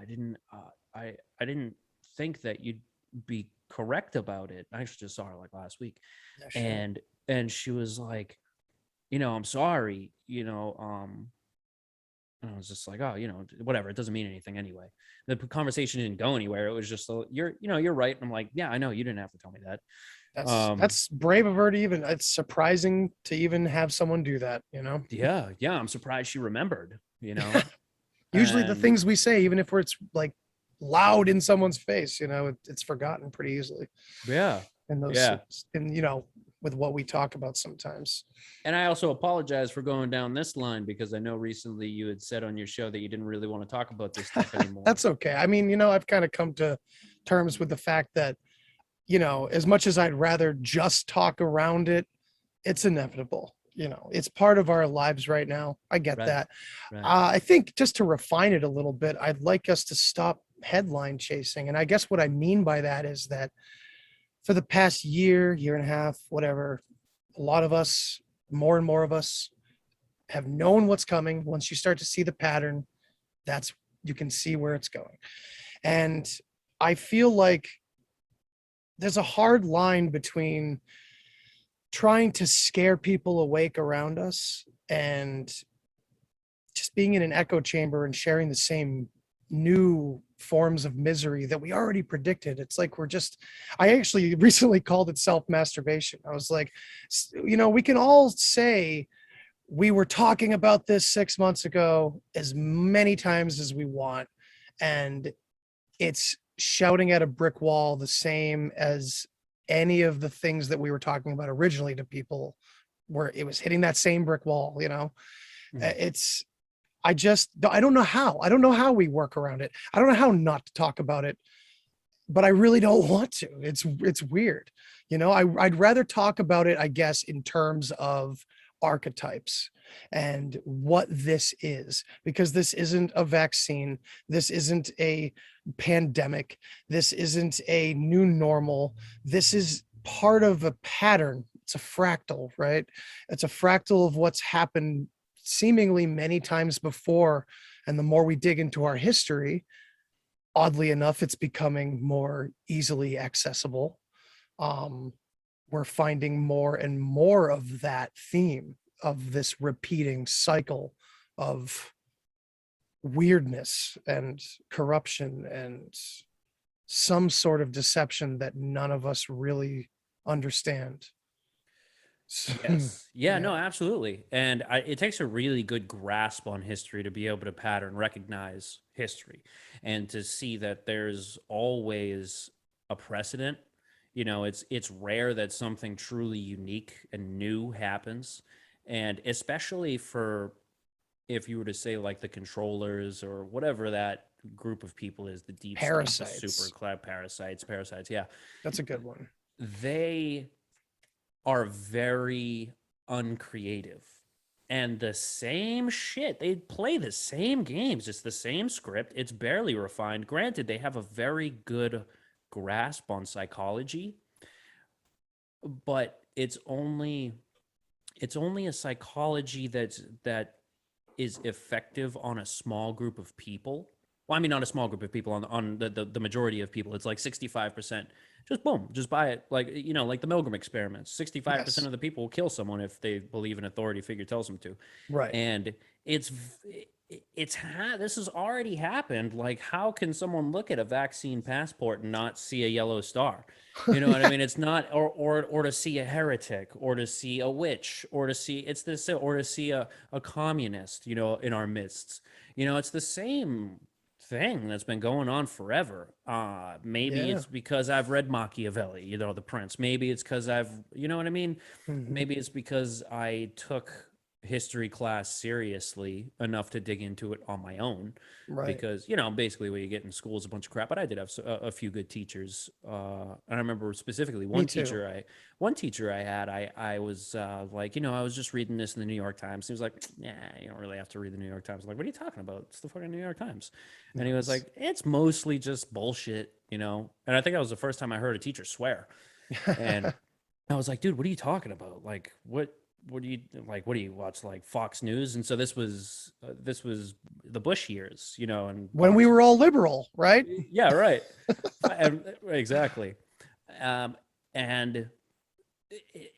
Speaker 7: I didn't think that you'd be correct about it. I actually just saw her like last week.
Speaker 1: Yeah, sure.
Speaker 7: And she was like, I'm sorry, and I was just like, oh, whatever, it doesn't mean anything anyway. The conversation didn't go anywhere. It was just, you're right. And I'm like, yeah, I know, you didn't have to tell me that.
Speaker 1: That's brave of her to even. It's surprising to even have someone do that.
Speaker 7: Yeah, I'm surprised she remembered.
Speaker 1: Usually the
Speaker 7: And-
Speaker 1: things we say, even if it's like loud in someone's face, it's forgotten pretty easily.
Speaker 7: Yeah.
Speaker 1: And those,
Speaker 7: Yeah.
Speaker 1: and with what we talk about sometimes.
Speaker 7: And I also apologize for going down this line, because I know recently you had said on your show that you didn't really want to talk about this stuff anymore.
Speaker 1: That's okay. I mean, I've kind of come to terms with the fact that, as much as I'd rather just talk around it, it's inevitable. It's part of our lives right now. I get
Speaker 7: Right.
Speaker 1: that.
Speaker 7: Right.
Speaker 1: I think just to refine it a little bit, I'd like us to stop headline chasing. And I guess what I mean by that is that for the past year and a half, whatever, a lot of us, more and more of us, have known what's coming. Once you start to see the pattern, you can see where it's going. And I feel like there's a hard line between trying to scare people awake around us and just being in an echo chamber and sharing the same new forms of misery that we already predicted. It's like I actually recently called it self-masturbation. I was like, we can all say we were talking about this 6 months ago as many times as we want, and it's shouting at a brick wall the same as any of the things that we were talking about originally to people, where it was hitting that same brick wall. I don't know how we work around it. I don't know how not to talk about it, but I really don't want to. It's weird. I'd rather talk about it, I guess, in terms of archetypes and what this is, because this isn't a vaccine. This isn't a pandemic. This isn't a new normal. This is part of a pattern. It's a fractal, right? It's a fractal of what's happened seemingly many times before. And the more we dig into our history, oddly enough, it's becoming more easily accessible. We're finding more and more of that theme of this repeating cycle of weirdness and corruption and some sort of deception that none of us really understand.
Speaker 7: Yes. Yeah, no, absolutely. And it takes a really good grasp on history to be able to pattern recognize history and to see that there's always a precedent. You know, it's rare that something truly unique and new happens, and especially for, if you were to say like the controllers or whatever that group of people is, the deep state, the
Speaker 1: Parasites.
Speaker 7: super cloud parasites, yeah,
Speaker 1: That's a good one.
Speaker 7: they are very uncreative. And the same shit, they play the same games, it's the same script, it's barely refined. Granted, they have a very good grasp on psychology, but it's only a psychology that is effective on a small group of people. Well, I mean, not a small group of people, on the majority of people. It's like 65%. Just boom, just buy it. Like, you know, like the Milgram experiments. 65%
Speaker 1: Yes.
Speaker 7: of the people will kill someone if they believe an authority figure tells them to.
Speaker 1: Right.
Speaker 7: And it's this has already happened. Like, how can someone look at a vaccine passport and not see a yellow star? You know what I mean? It's not, or to see a heretic, or to see a witch, or to see or to see a communist, you know, in our midst. You know, it's the same thing that's been going on forever. Maybe
Speaker 1: Yeah.
Speaker 7: it's because I've read Machiavelli, you know, The Prince. Maybe it's because you know what I mean?
Speaker 1: Mhm.
Speaker 7: Maybe it's because I took history class seriously enough to dig into it on my own,
Speaker 1: Right.
Speaker 7: because, you know, basically what you get in school is a bunch of crap. But I did have a few good teachers, and I remember specifically
Speaker 1: Me too.
Speaker 7: one teacher I had, I was like, you know, I was just reading this in the New York Times. He was like, yeah, you don't really have to read the New York Times. I'm like, what are you talking about? It's the fucking New York Times. And he was
Speaker 1: Nice.
Speaker 7: like, it's mostly just bullshit, you know. And I think that was the first time I heard a teacher swear. And I was like, dude, what are you talking about? Like, what do you like? What do you watch, like Fox News? And so this was the Bush years, you know, and
Speaker 1: When we
Speaker 7: Fox.
Speaker 1: were all liberal, right?
Speaker 7: Yeah, right. Exactly. And it,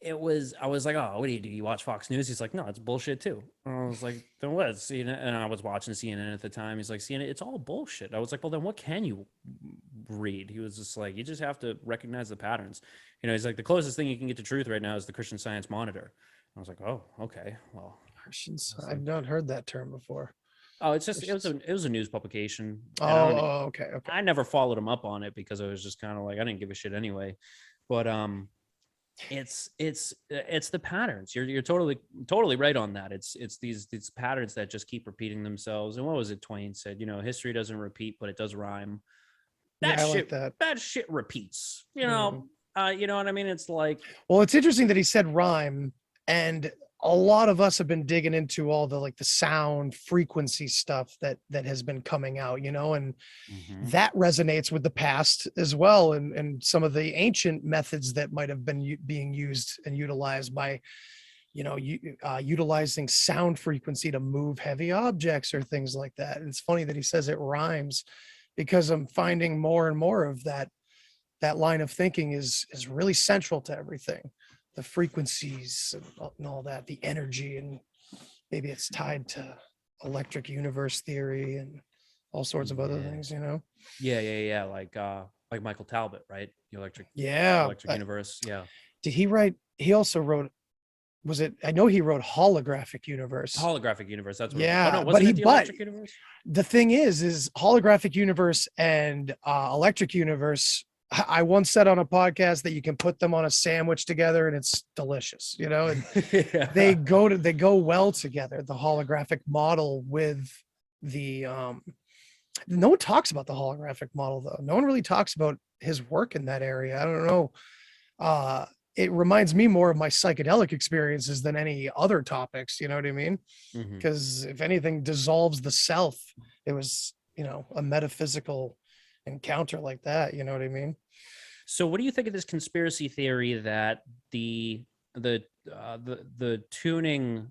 Speaker 7: it was, I was like, oh, what do? You watch Fox News? He's like, no, it's bullshit too. And I was like, then what? CNN? And I was watching CNN at the time. He's like, CNN, it's all bullshit. I was like, well, then what can you read? He was just like, you just have to recognize the patterns. You know, he's like, the closest thing you can get to truth right now is the Christian Science Monitor. I was like, oh, okay, well.
Speaker 1: I've not heard that term before.
Speaker 7: Oh, it's just, it was a news publication. And
Speaker 1: Okay.
Speaker 7: I never followed him up on it because I was just kind of like, I didn't give a shit anyway. But it's the patterns. You're totally right on that. It's these patterns that just keep repeating themselves. And what was it Twain said? You know, history doesn't repeat, but it does rhyme. That
Speaker 1: Yeah, I
Speaker 7: shit,
Speaker 1: like that.
Speaker 7: that shit repeats. You know, you know what I mean? It's like,
Speaker 1: Well, it's interesting that he said rhyme, and a lot of us have been digging into all the like the sound frequency stuff that has been coming out, you know, and that resonates with the past as well, and some of the ancient methods that might have been being used and utilized by, you know, utilizing sound frequency to move heavy objects or things like that. And it's funny that he says it rhymes, because I'm finding more and more of that line of thinking is really central to everything, the frequencies and all that, the energy, and maybe it's tied to electric universe theory and all sorts of other things, you know.
Speaker 7: yeah, like Michael Talbot, right? The electric universe. Yeah.
Speaker 1: Did he write? He also wrote, was it, I know he wrote holographic universe.
Speaker 7: Holographic universe, that's what.
Speaker 1: Yeah,
Speaker 7: Oh no,
Speaker 1: but
Speaker 7: wasn't
Speaker 1: he
Speaker 7: it the
Speaker 1: but
Speaker 7: electric universe?
Speaker 1: the thing is holographic universe and electric universe, I once said on a podcast that you can put them on a sandwich together and it's delicious, you know, and
Speaker 7: Yeah.
Speaker 1: they go well together, the holographic model with the no one talks about the holographic model though. No one really talks about his work in that area. I don't know. It reminds me more of my psychedelic experiences than any other topics, you know what I mean?
Speaker 7: Mhm.
Speaker 1: Because if anything dissolves the self, it was, you know, a metaphysical encounter like that, you know what I mean?
Speaker 7: So what do you think of this conspiracy theory that the tuning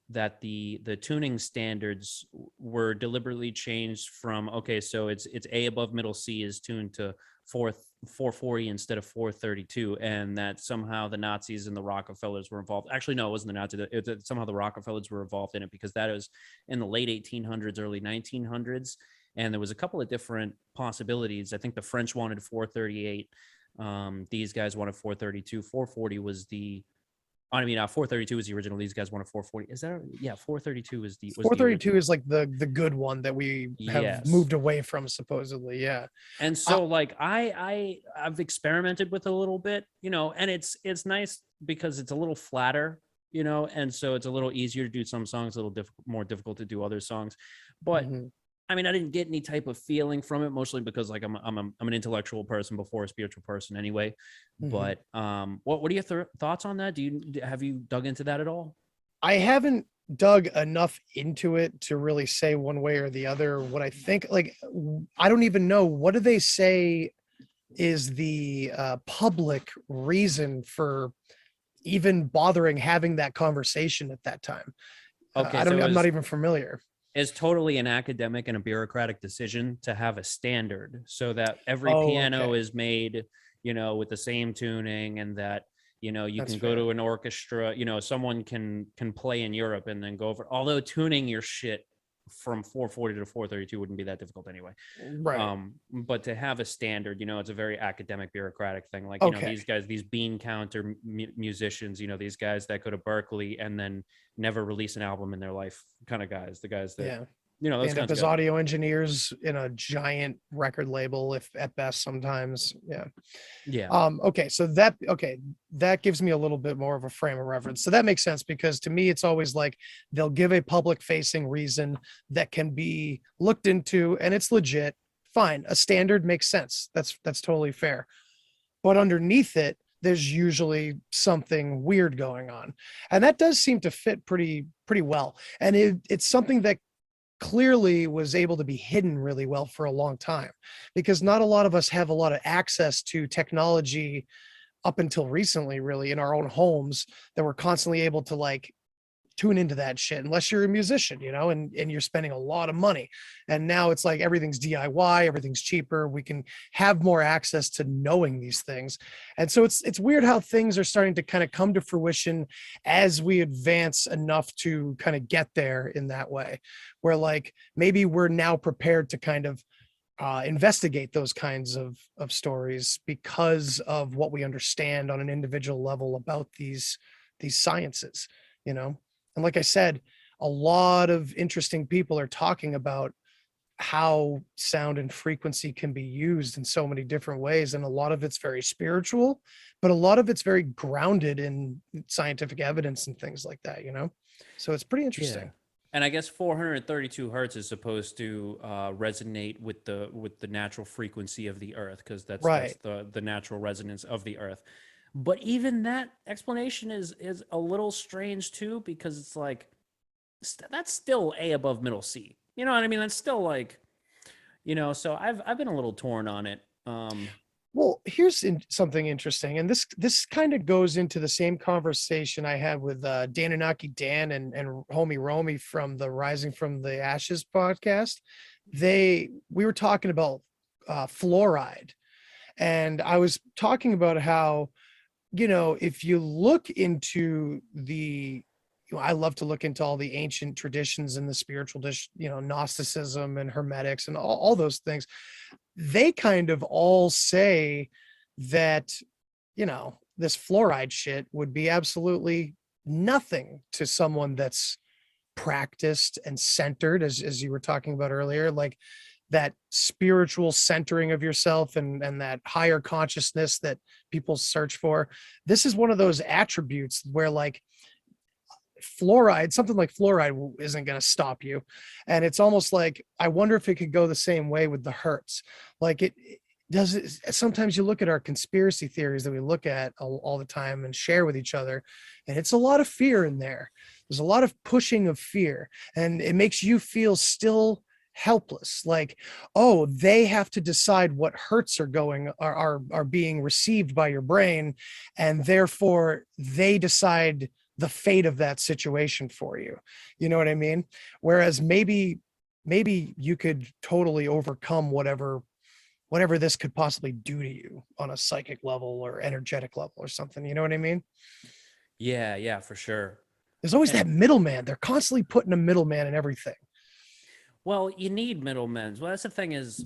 Speaker 7: that the tuning standards were deliberately changed from, okay, so it's A above middle C is tuned to 440 instead of 432, and that somehow the Nazis and the Rockefellers were involved. Actually, no, it wasn't the Nazis. Somehow the Rockefellers were involved in it, because that was in the late 1800s, early 1900s, and there was a couple of different possibilities. I think the French wanted 438. These guys wanted 432. 440 was the I mean, 432 is the original. These guys wanted 440. Is that? Yeah, 432 is the. Was the
Speaker 1: 432
Speaker 7: original.
Speaker 1: is like the good one that we have
Speaker 7: Yes.
Speaker 1: moved away from, supposedly. Yeah.
Speaker 7: And so like I've experimented with it a little bit, you know, and it's nice because it's a little flatter, you know, and so it's a little easier to do some songs, a little more difficult to do other songs. But
Speaker 1: Mhm.
Speaker 7: I mean, I didn't get any type of feeling from it, mostly because like I'm an intellectual person before a spiritual person anyway.
Speaker 1: Mhm.
Speaker 7: But what are your thoughts on that? Have you dug into that at all?
Speaker 1: I haven't dug enough into it to really say one way or the other what I think. Like, I don't even know, what do they say is the public reason for even bothering having that conversation at that time?
Speaker 7: Okay,
Speaker 1: I'm not even familiar.
Speaker 7: It's totally an academic and a bureaucratic decision to have a standard so that every
Speaker 1: Oh,
Speaker 7: piano
Speaker 1: okay.
Speaker 7: is made, you know, with the same tuning, and that, you know, you
Speaker 1: That's
Speaker 7: can go
Speaker 1: fair.
Speaker 7: to an orchestra, you know, someone can play in Europe and then go over, although tuning your shit from 440 to 432 wouldn't be that difficult anyway.
Speaker 1: Right.
Speaker 7: But to have a standard, you know, it's a very academic bureaucratic thing. Like, you know,
Speaker 1: Okay.
Speaker 7: these guys, these bean counter musicians, you know, these guys that go to Berkeley and then never release an album in their life, kind of guys, the guys that,
Speaker 1: Yeah.
Speaker 7: you know,
Speaker 1: They
Speaker 7: those
Speaker 1: end up
Speaker 7: kinds of
Speaker 1: as
Speaker 7: guys.
Speaker 1: audio engineers in a giant record label, if at best sometimes. Yeah.
Speaker 7: Yeah.
Speaker 1: Okay, so that gives me a little bit more of a frame of reference. So that makes sense, because to me it's always like they'll give a public facing reason that can be looked into and it's legit. Fine, a standard makes sense. That's totally fair. But underneath it, there's usually something weird going on. And that does seem to fit pretty well. And it's something that clearly was able to be hidden really well for a long time, because not a lot of us have a lot of access to technology up until recently, really, in our own homes, that we're constantly able to like tune into that shit, unless you're a musician, you know, and you're spending a lot of money. And now it's like everything's DIY, everything's cheaper. We can have more access to knowing these things. And so it's weird how things are starting to kind of come to fruition as we advance enough to kind of get there in that way, where like maybe we're now prepared to kind of investigate those kinds of stories because of what we understand on an individual level about these sciences, you know. And like I said, a lot of interesting people are talking about how sound and frequency can be used in so many different ways. And a lot of it's very spiritual, but a lot of it's very grounded in scientific evidence and things like that, you know? So it's pretty interesting.
Speaker 7: Yeah. And I guess 432 hertz is supposed to resonate with the natural frequency of the Earth, because that's
Speaker 1: Right.
Speaker 7: the natural resonance of the Earth. But even that explanation is a little strange too, because it's like that's still A above middle C. You know what I mean? That's still like, you know. So I've been a little torn on it.
Speaker 1: Well, here's something interesting, and this kind of goes into the same conversation I had with Dananaki Dan and homie Romy from the Rising from the Ashes podcast. We were talking about fluoride, and I was talking about how, you know, if you look into I love to look into all the ancient traditions and the spiritual you know, Gnosticism and Hermetics and all those things. They kind of all say that, you know, this fluoride shit would be absolutely nothing to someone that's practiced and centered, as you were talking about earlier, like that spiritual centering of yourself and that higher consciousness that people search for. This is one of those attributes where like something like fluoride isn't going to stop you. And it's almost like, I wonder if it could go the same way with the hertz. Like it does it. Sometimes you look at our conspiracy theories that we look at all the time and share with each other, and it's a lot of fear in there. There's a lot of pushing of fear, and it makes you feel still helpless, like, oh, they have to decide what hertz are being received by your brain, and therefore they decide the fate of that situation for you. You know what I mean? Whereas maybe you could totally overcome whatever this could possibly do to you on a psychic level or energetic level or something. You know what I mean?
Speaker 7: Yeah, for sure.
Speaker 1: There's always that middleman. They're constantly putting a middleman in everything.
Speaker 7: Well, you need middlemen. Well, that's the thing is,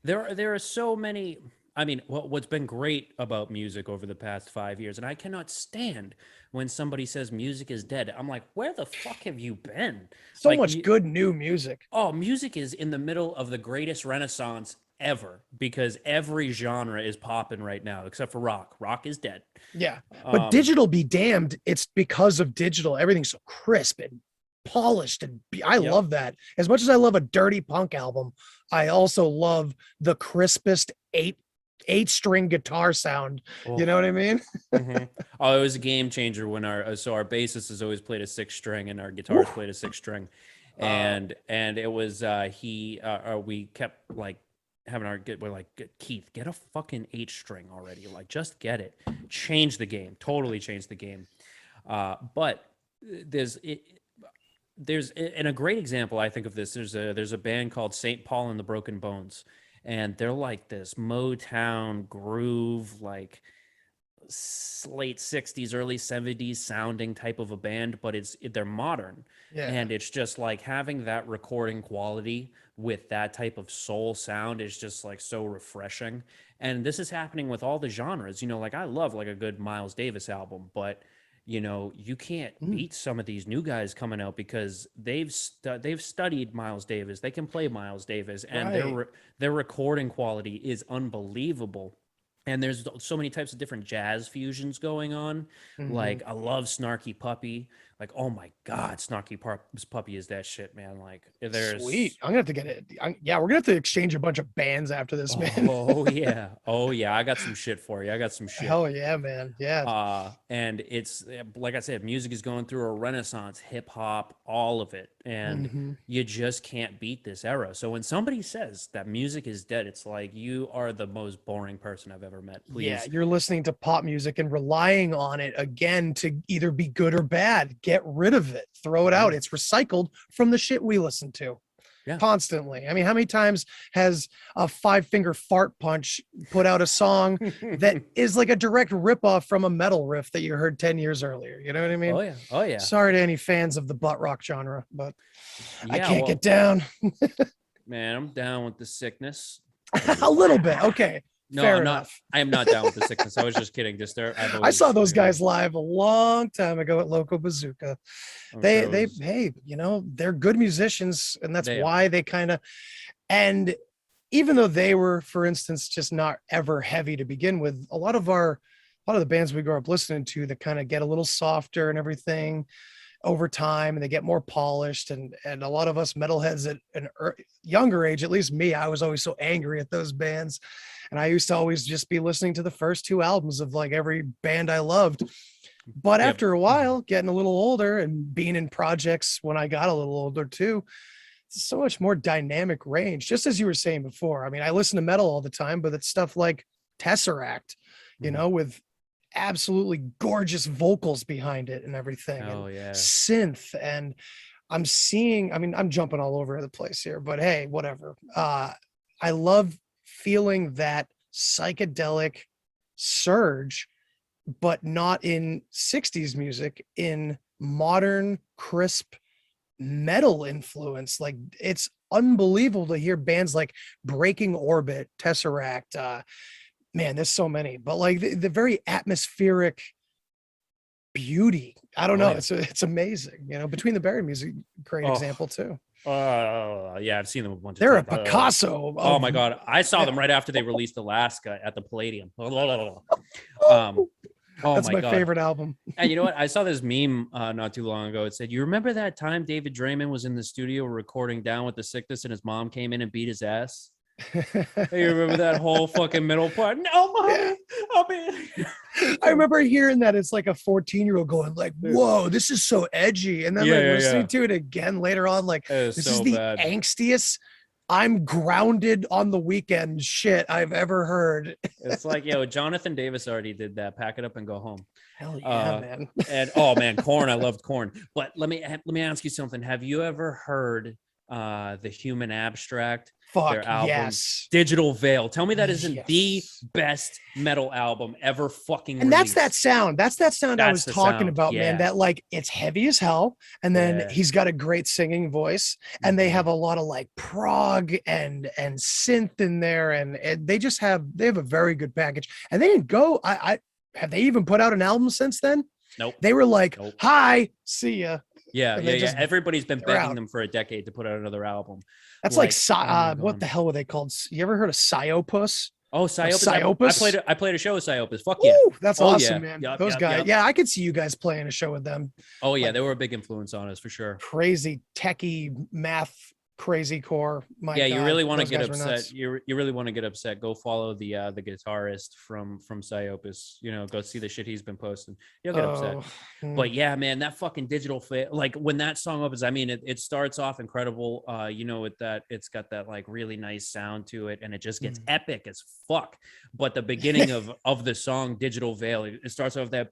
Speaker 7: there are so many. I mean, what's been great about music over the past 5 years, and I cannot stand when somebody says music is dead. I'm like, where the fuck have you been?
Speaker 1: So much good new music.
Speaker 7: Oh, music is in the middle of the greatest renaissance ever because every genre is popping right now, except for rock. Rock is dead.
Speaker 1: Yeah. But digital be damned. It's because of digital. Everything's so crisp and polished. And I love that. As much as I love a dirty punk album, I also love the crispest eight string guitar sound. You know what I mean?
Speaker 7: Mm-hmm. Oh, it was a game changer when our bassist has always played a 6-string and our guitarist played a 6-string, and it was we kept like having we're like, Keith, get a fucking 8-string already, like just get it, change the game, totally change the game. But there's and a great example I think of this. There's a band called St. Paul and the Broken Bones. And they're like this Motown groove, like late 60s, early 70s sounding type of a band, but they're modern.
Speaker 1: Yeah.
Speaker 7: And it's just like having that recording quality with that type of soul sound is just like so refreshing. And this is happening with all the genres. Like I love like a good Miles Davis album, but you can't beat some of these new guys coming out because they've studied Miles Davis. They can play Miles Davis, and their recording quality is unbelievable. And there's so many types of different jazz fusions going on. Like I love Snarky Puppy. Like, oh my God, Snarky Puppy is that shit, man. Like there's
Speaker 1: sweet. I'm gonna have to get it. We're gonna have to exchange a bunch of bands after this, man.
Speaker 7: Oh yeah. I got some shit for you. I got some shit.
Speaker 1: Hell yeah, man. Yeah.
Speaker 7: And it's like I said, music is going through a renaissance, hip hop, all of it. And you just can't beat this era. So when somebody says that music is dead, it's like you are the most boring person I've ever met. Please.
Speaker 1: Yeah, you're listening to pop music and relying on it again to either be good or bad. Get rid of it, throw it out. It's recycled from the shit we listen to constantly. I mean, how many times has a Five Finger Fart Punch put out a song that is like a direct ripoff from a metal riff that you heard 10 years earlier? You know what I mean?
Speaker 7: Oh yeah.
Speaker 1: Sorry to any fans of the butt rock genre, but I can't get down.
Speaker 7: Man, I'm down with the sickness.
Speaker 1: A little bit. Okay.
Speaker 7: No,
Speaker 1: fair enough.
Speaker 7: I am not down with the sickness. I was just kidding.
Speaker 1: I saw those guys live a long time ago at Loco Bazooka. Hey, they're good musicians, and that's why they kind of. And even though they were, for instance, just not ever heavy to begin with, a lot of the bands we grew up listening to that kind of get a little softer and everything over time, and they get more polished, and a lot of us metalheads at an younger age, at least me, I was always so angry at those bands, and I used to always just be listening to the first 2 albums of like every band I loved. But after a while, getting a little older and being in projects when I got a little older too, so much more dynamic range, just as you were saying before. I mean, I listen to metal all the time, but it's stuff like Tesseract, with absolutely gorgeous vocals behind it and everything. Synth. And I'm jumping all over the place here, but hey, whatever. I love feeling that psychedelic surge, but not in 60s music, in modern, crisp metal influence. Like it's unbelievable to hear bands like Breaking Orbit, Tesseract, man, there's so many, but like the very atmospheric beauty. I don't know. It's amazing. Between the Buried music, great example too.
Speaker 7: Yeah, I've seen them a bunch
Speaker 1: They're
Speaker 7: of
Speaker 1: a Picasso.
Speaker 7: Oh my God. I saw them right after they released Alaska at the Palladium.
Speaker 1: That's my favorite album.
Speaker 7: And you know what? I saw this meme not too long ago. It said, you remember that time David Draymond was in the studio recording Down with the Sickness and his mom came in and beat his ass? Hey, you remember that whole fucking middle part? No, mommy.
Speaker 1: I remember hearing that. It's like a 14-year-old going like, whoa, this is so edgy. And then listening to it again later on, like, this is the angstiest I'm grounded on the weekend shit I've ever heard.
Speaker 7: It's like, Jonathan Davis already did that. Pack it up and go home.
Speaker 1: Hell yeah, man.
Speaker 7: And oh man, Korn. I loved Korn. But let me ask you something. Have you ever heard the Human Abstract?
Speaker 1: Fuck
Speaker 7: their album
Speaker 1: yes.
Speaker 7: Digital Veil. Tell me that isn't the
Speaker 1: Yes.
Speaker 7: best metal album ever fucking
Speaker 1: And that's that
Speaker 7: released.
Speaker 1: sound. That's that sound I
Speaker 7: That's
Speaker 1: was
Speaker 7: the
Speaker 1: talking
Speaker 7: sound.
Speaker 1: about, man.
Speaker 7: Yeah.
Speaker 1: That like it's heavy as hell. And then
Speaker 7: Yeah.
Speaker 1: he's got a great singing voice. And they
Speaker 7: Mhm.
Speaker 1: have a lot of like prog and synth in there. And they just have a very good package. And they didn't go. I have they even put out an album since then?
Speaker 7: Nope.
Speaker 1: They were like,
Speaker 7: Nope.
Speaker 1: hi, see ya.
Speaker 7: Yeah,
Speaker 1: and
Speaker 7: yeah,
Speaker 1: they
Speaker 7: yeah.
Speaker 1: just-
Speaker 7: Everybody's been
Speaker 1: they're
Speaker 7: begging
Speaker 1: out.
Speaker 7: them for a decade to put out another album.
Speaker 1: That's like,
Speaker 7: oh my
Speaker 1: what
Speaker 7: God.
Speaker 1: the hell were they called? You ever heard of Psyopus?
Speaker 7: Oh, Psyopus.
Speaker 1: Psyopus?
Speaker 7: I played a show with Psyopus. Fuck yeah.
Speaker 1: Woo, that's
Speaker 7: Oh,
Speaker 1: awesome,
Speaker 7: yeah.
Speaker 1: man.
Speaker 7: Yup,
Speaker 1: Those
Speaker 7: yup,
Speaker 1: guys.
Speaker 7: yup.
Speaker 1: Yeah, I could see you guys playing a show with them.
Speaker 7: Oh yeah,
Speaker 1: Like-
Speaker 7: they were a big influence on us for sure.
Speaker 1: Crazy techie math, crazy core. My
Speaker 7: Yeah,
Speaker 1: God,
Speaker 7: you really want to
Speaker 1: those
Speaker 7: get
Speaker 1: guys were
Speaker 7: upset.
Speaker 1: nuts.
Speaker 7: You really want to get upset. Go follow the guitarist from Psyopus. You know, go see the shit he's been posting. You'll get upset.
Speaker 1: Hmm.
Speaker 7: But yeah, man, that fucking like when that song opens, I mean, it starts off incredible. You know, with that, it's got that like really nice sound to it, and it just gets epic as fuck. But the beginning of the song, Digital Veil, it starts off that.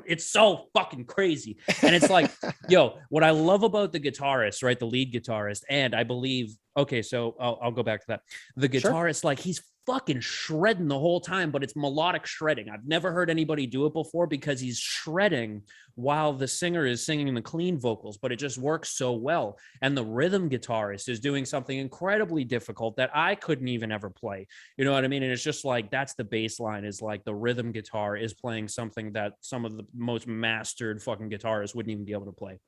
Speaker 7: It's so fucking crazy, and it's like, yo, what I love about the guitarist, right, the lead guitarist, and I believe, okay, so I'll go back to that. The guitarist, like, he's fucking shredding the whole time, but it's melodic shredding. I've never heard anybody do it before because he's shredding while the singer is singing the clean vocals, but it just works so well. And the rhythm guitarist is doing something incredibly difficult that I couldn't even ever play. You know what I mean? And it's just like, that's the bass line, is like the rhythm guitar is playing something that some of the most mastered fucking guitarists wouldn't even be able to play.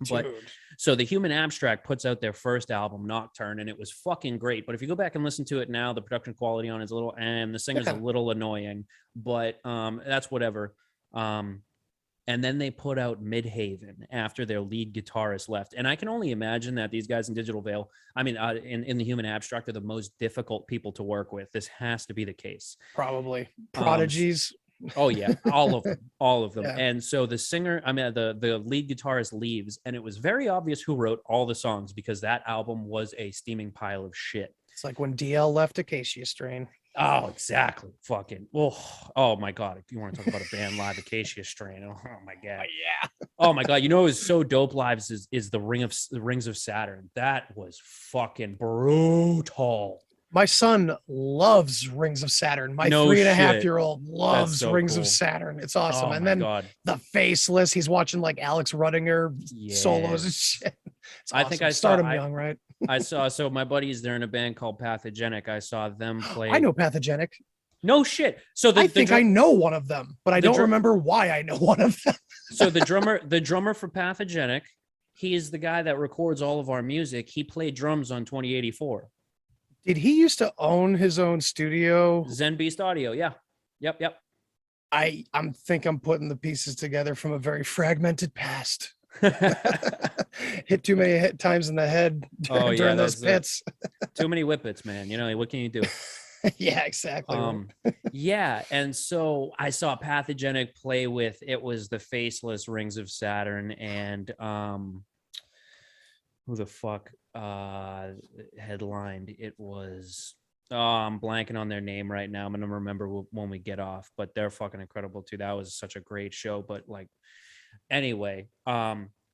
Speaker 7: But
Speaker 1: Dude.
Speaker 7: so the Human Abstract puts out their first album, Nocturne, and it was fucking great. But if you go back and listen to it now, the production quality on it is a little, and the singer's a little annoying, but that's whatever. And then they put out Midhaven after their lead guitarist left. And I can only imagine that these guys in Digital Veil, I mean, in the Human Abstract, are the most difficult people to work with. This has to be the case.
Speaker 1: Probably prodigies.
Speaker 7: Oh yeah, all of them.
Speaker 1: Yeah.
Speaker 7: And so the singer, I mean, the lead guitarist leaves, and it was very obvious who wrote all the songs because that album was a steaming pile of shit.
Speaker 1: It's like when DL left Acacia Strain.
Speaker 7: Oh, exactly. Fucking. Oh my God. If you want to talk about a band live, Acacia Strain. Oh my God.
Speaker 1: Yeah.
Speaker 7: Oh my God. You know, it was so dope lives is the Rings of Saturn. That was fucking brutal.
Speaker 1: My son loves Rings of Saturn. My
Speaker 7: No
Speaker 1: 3.5-year-old loves
Speaker 7: so
Speaker 1: Rings
Speaker 7: cool.
Speaker 1: of Saturn. It's awesome.
Speaker 7: Oh
Speaker 1: And
Speaker 7: my
Speaker 1: then
Speaker 7: God.
Speaker 1: the Faceless, he's watching like Alex Ruddinger solos and shit. It's
Speaker 7: I think
Speaker 1: awesome.
Speaker 7: I
Speaker 1: Start
Speaker 7: saw-
Speaker 1: him young, right?
Speaker 7: so my buddies, they're in a band called Pathogenic. I saw them play.
Speaker 1: I know Pathogenic.
Speaker 7: No shit. So
Speaker 1: I think I know one of them, but I don't
Speaker 7: drum-
Speaker 1: remember why I know one of them.
Speaker 7: So the drummer for Pathogenic, he is the guy that records all of our music. He played drums on 2084.
Speaker 1: Did he used to own his own studio?
Speaker 7: Zen Beast Audio. Yeah. Yep.
Speaker 1: I'm putting the pieces together from a very fragmented past. Hit too many times in the head
Speaker 7: Oh,
Speaker 1: during
Speaker 7: yeah,
Speaker 1: those
Speaker 7: that's
Speaker 1: pits.
Speaker 7: Too many whippets, man. You know, what can you do?
Speaker 1: Yeah, exactly.
Speaker 7: Yeah. And so I saw Pathogenic play with, it was the Faceless, Rings of Saturn, and who the fuck headlined? It was, I'm blanking on their name right now. I'm gonna remember when we get off, but they're fucking incredible too. That was such a great show. But like, anyway,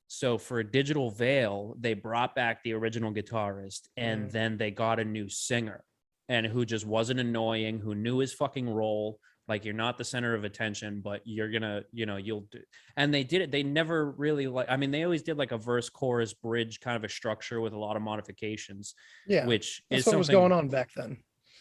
Speaker 7: so for Digital Veil, they brought back the original guitarist, and then they got a new singer, and who just wasn't annoying, who knew his fucking role. Like, you're not the center of attention, but you're gonna, you know, you'll do. And they did it. They never really they always did like a verse, chorus, bridge kind of a structure with a lot of modifications.
Speaker 1: Yeah,
Speaker 7: which
Speaker 1: that's
Speaker 7: is
Speaker 1: what was going on back then.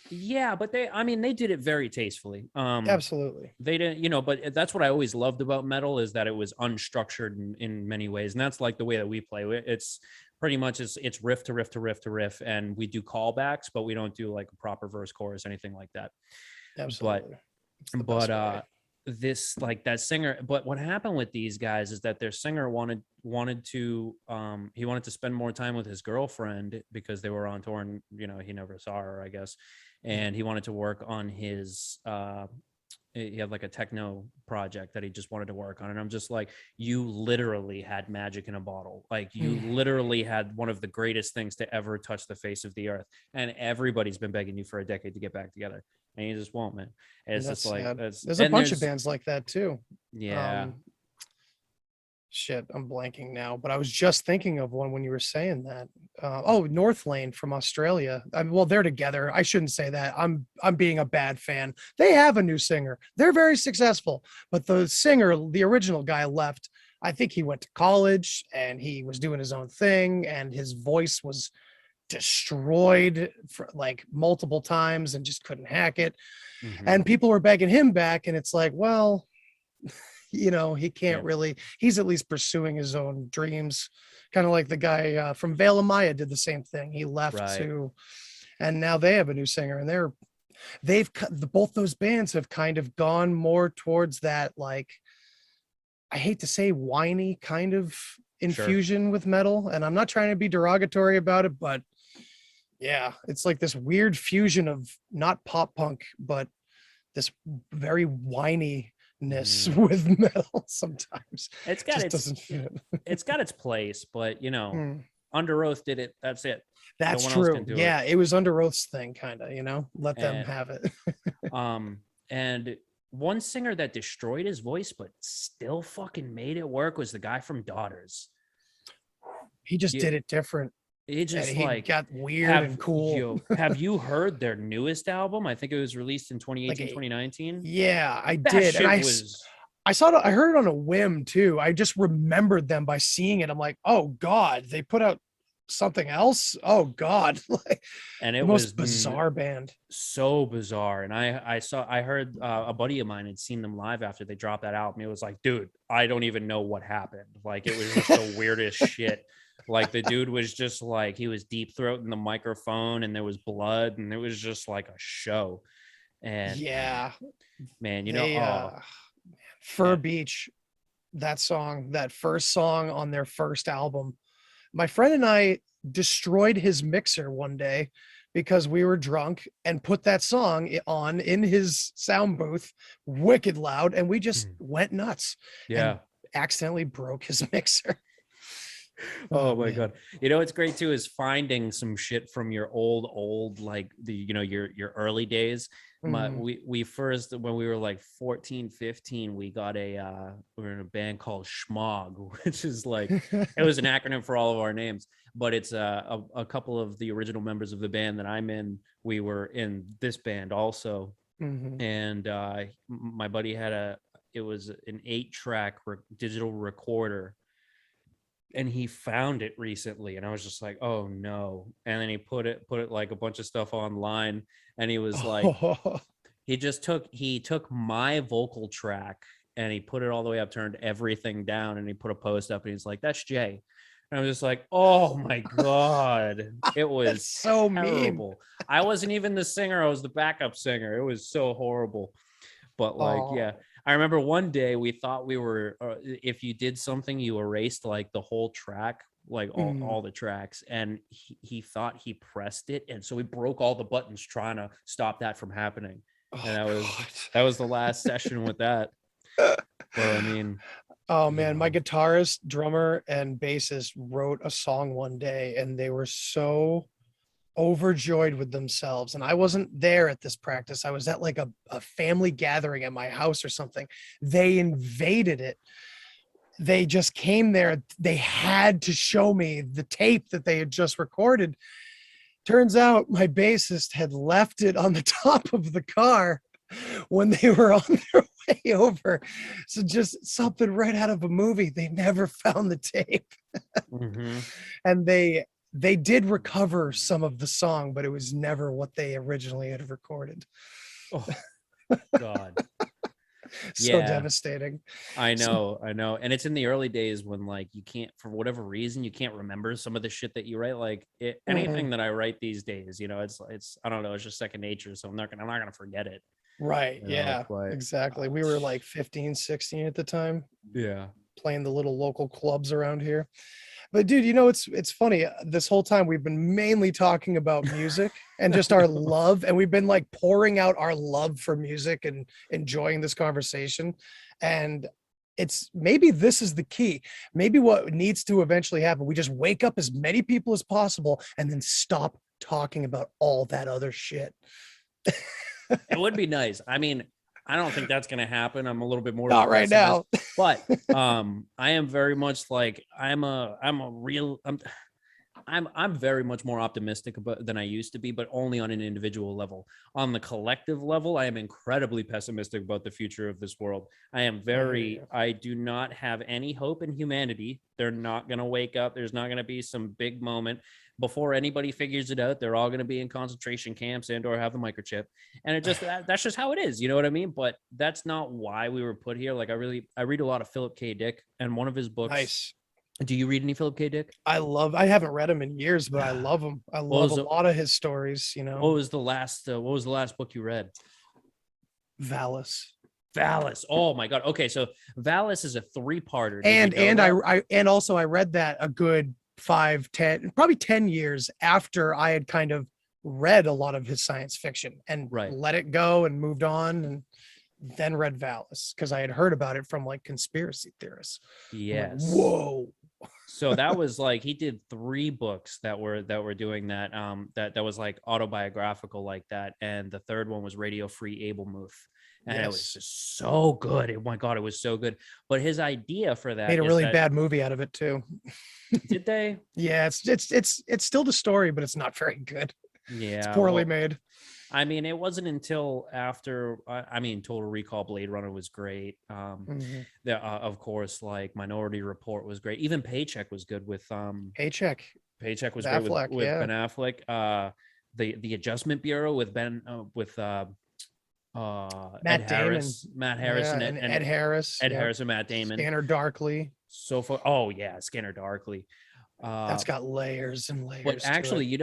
Speaker 7: Yeah, but they did it very tastefully.
Speaker 1: Absolutely.
Speaker 7: They didn't, you know, but that's what I always loved about metal, is that it was unstructured in many ways. And that's like the way that we play. It's pretty much it's riff to riff to riff to riff. And we do callbacks, but we don't do like a proper verse, chorus, anything like that.
Speaker 1: Absolutely.
Speaker 7: But this, like, that singer, but what happened with these guys is that their singer wanted to he wanted to spend more time with his girlfriend because they were on tour, and, you know, he never saw her, I guess. And he wanted to work on his he had like a techno project that he just wanted to work on. And I'm just like, you literally had magic in a bottle. Like, you literally had one of the greatest things to ever touch the face of the earth. And everybody's been begging you for a decade to get back together. And you just won't, man. And it's just like,
Speaker 1: there's a bunch of bands like that too.
Speaker 7: Yeah.
Speaker 1: Shit, I'm blanking now, but I was just thinking of one when you were saying that. Oh, North Lane from Australia. Well, they're together. I shouldn't say that. I'm being a bad fan. They have a new singer. They're very successful, but the singer, the original guy, left. I think he went to college and he was doing his own thing, and his voice was destroyed for like multiple times and just couldn't hack it.
Speaker 7: Mhm.
Speaker 1: And people were begging him back, and it's like, well, he can't
Speaker 7: Yeah.
Speaker 1: really, he's at least pursuing his own dreams, kind of like the guy from Veil of Maya did the same thing. He left
Speaker 7: Right.
Speaker 1: to, and now they have a new singer, and both those bands have kind of gone more towards that, like, I hate to say whiny kind of infusion with metal, and I'm not trying to be derogatory about it, but yeah, it's like this weird fusion of not pop punk, but this very whininess with metal sometimes.
Speaker 7: It's got
Speaker 1: Just
Speaker 7: its
Speaker 1: doesn't fit.
Speaker 7: it's got its place, but
Speaker 1: Hmm.
Speaker 7: Under Oath did it. That's it.
Speaker 1: That's
Speaker 7: no one else
Speaker 1: true.
Speaker 7: can do
Speaker 1: Yeah, it was Under Oath's thing, kind of, let them
Speaker 7: And-
Speaker 1: have it.
Speaker 7: And one singer that destroyed his voice but still fucking made it work was the guy from Daughters.
Speaker 1: He just
Speaker 7: Yeah.
Speaker 1: did it different.
Speaker 7: It
Speaker 1: And
Speaker 7: just
Speaker 1: he
Speaker 7: like
Speaker 1: got weird and cool.
Speaker 7: have you heard their newest album? I think it was released in 2018,
Speaker 1: Like
Speaker 7: 2019.
Speaker 1: Yeah, I
Speaker 7: That
Speaker 1: did.
Speaker 7: shit
Speaker 1: And
Speaker 7: was
Speaker 1: I saw it, I heard it on a whim too. I just remembered them by seeing it. I'm like, oh God, they put out something else. Oh God. Like
Speaker 7: and
Speaker 1: the
Speaker 7: it
Speaker 1: most
Speaker 7: was
Speaker 1: bizarre band.
Speaker 7: so bizarre. And I heard a buddy of mine had seen them live after they dropped that album. It was like, dude, I don't even know what happened. Like it was just the weirdest shit. Like the dude was just like, he was deep throating the microphone and there was blood and it was just like a show. And
Speaker 1: Yeah.
Speaker 7: man,
Speaker 1: They, Fur
Speaker 7: Yeah.
Speaker 1: Beach, that song, that first song on their first album. My friend and I destroyed his mixer one day because we were drunk and put that song on in his sound booth, wicked loud, and we just went nuts.
Speaker 7: yeah.
Speaker 1: Accidentally broke his mixer.
Speaker 7: Oh my
Speaker 1: man.
Speaker 7: god. What's great too is finding some shit from your old like your early days.
Speaker 1: Mhm.
Speaker 7: We first, when we were like 14, 15, we got we were in a band called Schmog, which is like it was an acronym for all of our names, but it's a couple of the original members of the band that I'm in, we were in this band also.
Speaker 1: Mhm.
Speaker 7: And my buddy had it was an 8-track digital recorder, and he found it recently, and I was just like, oh no. And then he put it like a bunch of stuff online, and he was like, he took my vocal track and he put it all the way up, turned everything down, and he put a post up, and he's like, that's Jay. And I was just like, oh my god. It was
Speaker 1: That's so mean.
Speaker 7: terrible. I wasn't even the singer, I was the backup singer. It was so horrible. But like, yeah, I remember one day we thought we were if you did something, you erased like the whole track, like all the tracks, and he thought he pressed it, and so we broke all the buttons trying to stop that from happening. And that was the last session with that. But I mean,
Speaker 1: Oh man, my guitarist, drummer, and bassist wrote a song one day, and they were so overjoyed with themselves. And I wasn't there at this practice. I was at like a family gathering at my house or something. They invaded it. They just came there. They had to show me the tape that they had just recorded. Turns out my bassist had left it on the top of the car when they were on their way over. So just something right out of a movie. They never found the tape. And they did recover some of the song, but it was never what they originally had recorded.
Speaker 7: oh god.
Speaker 1: So
Speaker 7: Yeah.
Speaker 1: devastating.
Speaker 7: I know. And it's in the early days when like you can't, for whatever reason, you can't remember some of the shit that you write. Like anything that I write these days, it's I don't know, it's just second nature. So I'm not gonna forget it.
Speaker 1: Right.
Speaker 7: You know,
Speaker 1: Yeah,
Speaker 7: but-
Speaker 1: exactly. We were like 15, 16 at the time,
Speaker 7: Yeah.
Speaker 1: playing the little local clubs around here. But dude, it's funny. This whole time we've been mainly talking about music and just our love, and we've been like pouring out our love for music and enjoying this conversation. And it's maybe this is the key. Maybe what needs to eventually happen, we just wake up as many people as possible and then stop talking about all that other shit.
Speaker 7: It would be nice. I mean, I don't think that's gonna happen. I'm a little bit more
Speaker 1: Not
Speaker 7: of a
Speaker 1: right
Speaker 7: pessimist,
Speaker 1: now.
Speaker 7: but I am very much like I'm very much more optimistic about than I used to be, but only on an individual level. On the collective level, I am incredibly pessimistic about the future of this world. I do not have any hope in humanity. They're not going to wake up. There's not going to be some big moment before anybody figures it out. They're all going to be in concentration camps and or have the microchip. And that's just how it is. You know what I mean? But that's not why we were put here. Like I read a lot of Philip K. Dick, and one of his books.
Speaker 1: Nice.
Speaker 7: Do you read any Philip K. Dick?
Speaker 1: I haven't read him in years, but I love him. I love a lot of his stories, you know.
Speaker 7: What was the last book you read?
Speaker 1: Valis.
Speaker 7: Oh my God. Okay. So Valis is a 3-parter.
Speaker 1: And also I read that a good probably 10 years after I had kind of read a lot of his science fiction and let it go and moved on, and then read Valis because I had heard about it from like conspiracy theorists.
Speaker 7: Yes.
Speaker 1: Like, whoa.
Speaker 7: So that was like he did 3 books that were doing that that was like autobiographical like that, and the third one was Radio Free Abelmuth, and it was just so good. Oh my God, it was so good. But his idea for that
Speaker 1: made a really bad movie out of it too.
Speaker 7: Did they?
Speaker 1: Yeah, it's still the story, but it's not very good.
Speaker 7: Yeah,
Speaker 1: it's poorly made.
Speaker 7: I mean, it wasn't until after, Total Recall, Blade Runner was great. Of course, like Minority Report was great. Even Paycheck was good with
Speaker 1: Paycheck
Speaker 7: was
Speaker 1: Affleck,
Speaker 7: great with Ben Affleck. The Adjustment Bureau with Matt Harris, and
Speaker 1: Ed Harris,
Speaker 7: Harris and Matt Damon.
Speaker 1: Scanner Darkly.
Speaker 7: So far, Scanner Darkly.
Speaker 1: That's got layers and layers.
Speaker 7: But actually,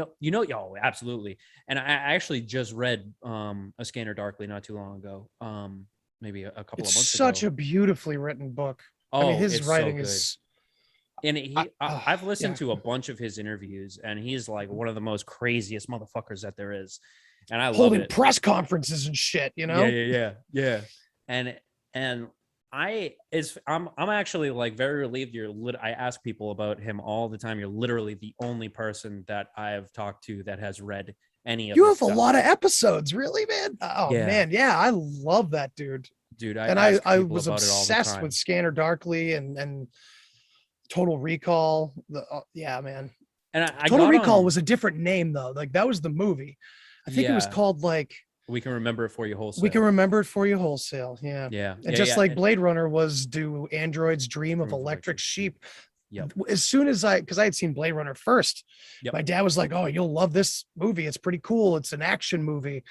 Speaker 7: absolutely. And I actually just read A Scanner Darkly not too long ago. Maybe a couple of months ago. It's
Speaker 1: such a beautifully written book. His writing is.
Speaker 7: And I've listened to a bunch of his interviews, and he's like one of the most craziest motherfuckers that there is. And I love
Speaker 1: holding
Speaker 7: it.
Speaker 1: Press conferences and shit, you know?
Speaker 7: Yeah. And I'm actually like very relieved. I ask people about him all the time. You're literally the only person that I've talked to that has read any of
Speaker 1: you have
Speaker 7: stuff.
Speaker 1: A lot of episodes, really, man. Man, I love that dude. I was obsessed with Scanner Darkly and Total Recall. Man.
Speaker 7: And
Speaker 1: Total Recall was a different name though. Like that was the movie. I think it was called like
Speaker 7: We Can Remember It For You Wholesale.
Speaker 1: We Can Remember It For You Wholesale. Yeah. And just like Blade Runner was Do Androids Dream of Electric Sheep.
Speaker 7: Yep.
Speaker 1: As soon as because I had seen Blade Runner first, my dad was like, "Oh, you'll love this movie. It's pretty cool. It's an action movie."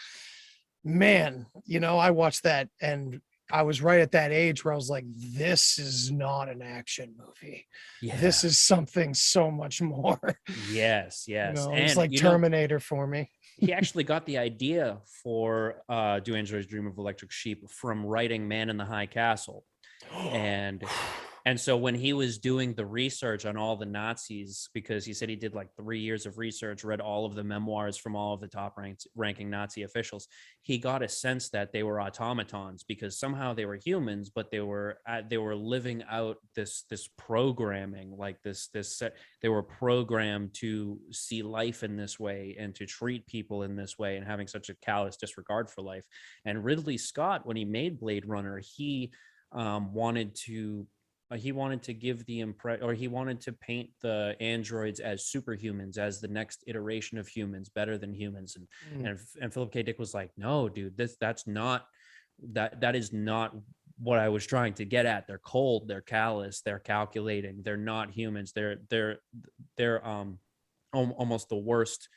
Speaker 1: Man, I watched that and I was right at that age where I was like, this is not an action movie. Yeah. This is something so much more.
Speaker 7: Yes.
Speaker 1: It's like Terminator for me.
Speaker 7: He actually got the idea for Do Androids Dream of Electric Sheep from writing Man in the High Castle. And so when he was doing the research on all the Nazis, because he said he did like 3 years of research, read all of the memoirs from all of the top ranking Nazi officials, he got a sense that they were automatons because somehow they were humans, but they were living out this programming, like they were programmed to see life in this way and to treat people in this way and having such a callous disregard for life. And Ridley Scott, when he made Blade Runner, he wanted to give the impression, or he wanted to paint the androids as superhumans, as the next iteration of humans, better than humans. And Philip K. Dick was like, "No, dude, that is not what I was trying to get at. They're cold, they're callous, they're calculating, they're not humans. They're almost the worst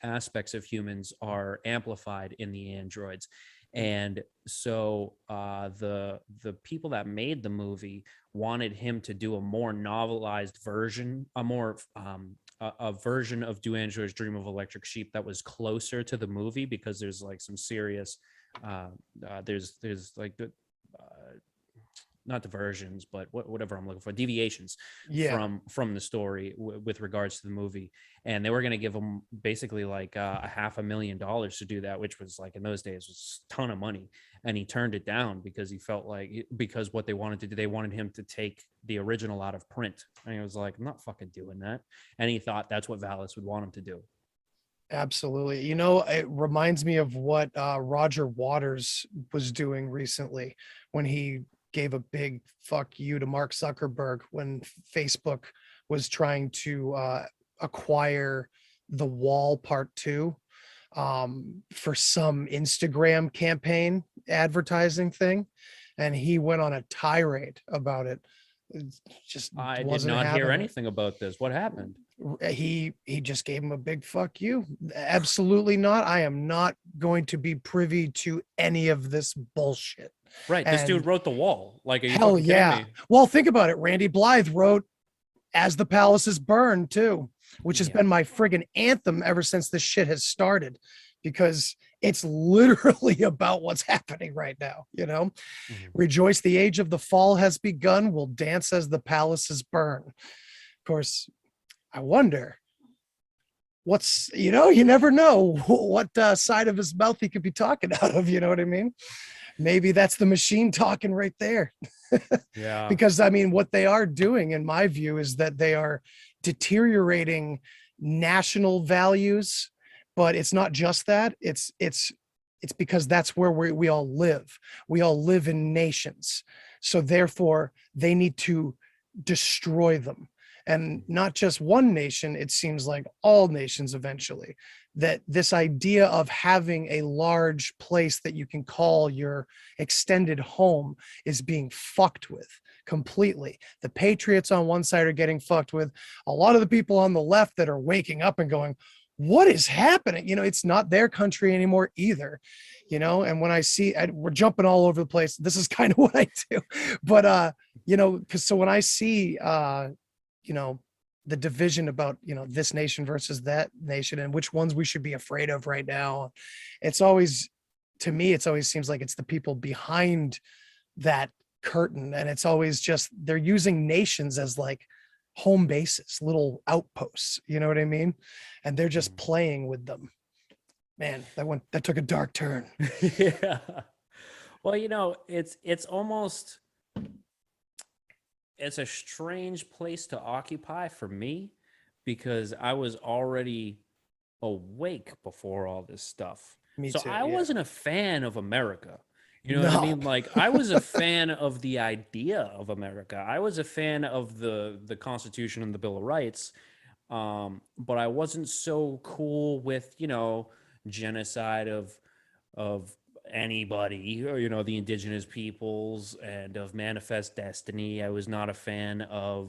Speaker 7: aspects of humans are amplified in the androids." And so the people that made the movie wanted him to do a more novelized version, a version of Do Androids Dream of Electric Sheep that was closer to the movie, because there's like some serious there's like the not diversions, but whatever I'm looking for, deviations from the story with regards to the movie. And they were going to give him basically like $500,000 to do that, which was like in those days was a ton of money. And he turned it down because he felt like, because what they wanted to do, they wanted him to take the original out of print. And he was like, "I'm not fucking doing that." And he thought that's what Valis would want him to do.
Speaker 1: Absolutely. You know, it reminds me of what Roger Waters was doing recently when he gave a big fuck you to Mark Zuckerberg when Facebook was trying to acquire the Wall Part 2 for some Instagram campaign advertising thing. And he went on a tirade about it. It just
Speaker 7: I did
Speaker 1: wasn't
Speaker 7: not hear
Speaker 1: having it.
Speaker 7: anything about this. What happened?
Speaker 1: He just gave him a big fuck you. Absolutely not. I am not going to be privy to any of this bullshit.
Speaker 7: Right. This dude
Speaker 1: And
Speaker 7: wrote The Wall. Like, are you
Speaker 1: hell
Speaker 7: fucking kidding
Speaker 1: yeah.
Speaker 7: me?
Speaker 1: Well, think about it. Randy Blythe wrote As the Palaces Burn too, which has
Speaker 7: Yeah.
Speaker 1: been my friggin' anthem ever since this shit has started, because it's literally about what's happening right now.
Speaker 7: Mhm.
Speaker 1: Rejoice, the age of the fall has begun. We'll dance as the palaces burn. Of course, I wonder what's, you never know what side of his mouth he could be talking out of. You know what I mean? Maybe that's the machine talking right there.
Speaker 7: Yeah.
Speaker 1: Because I mean, what they are doing, in my view, is that they are deteriorating national values. But it's not just that. It's because that's where we all live. We all live in nations. So therefore, they need to destroy them. And not just one nation, it seems like all nations eventually. That this idea of having a large place that you can call your extended home is being fucked with completely. The patriots on one side are getting fucked with. A lot of the people on the left that are waking up and going, what is happening? It's not their country anymore either. And when I see, we're jumping all over the place. This is kind of what I do. But because so when I see the division about this nation versus that nation and which ones we should be afraid of right now, it's always, to me, it's always seems like it's the people behind that curtain, and it's always just they're using nations as like home bases, little outposts, you know what I mean? And they're just playing with them. Man, that took a dark turn.
Speaker 7: Yeah. Well, it's almost, it's a strange place to occupy for me because I was already awake before all this stuff.
Speaker 1: Me
Speaker 7: So
Speaker 1: too,
Speaker 7: I
Speaker 1: yeah.
Speaker 7: wasn't a fan of America. You know what I mean?
Speaker 1: No.
Speaker 7: Like, I was a fan of the idea of America. I was a fan of the Constitution and the Bill of Rights. But I wasn't so cool with, genocide of anybody, or, the indigenous peoples, and of manifest destiny. I was not a fan uh,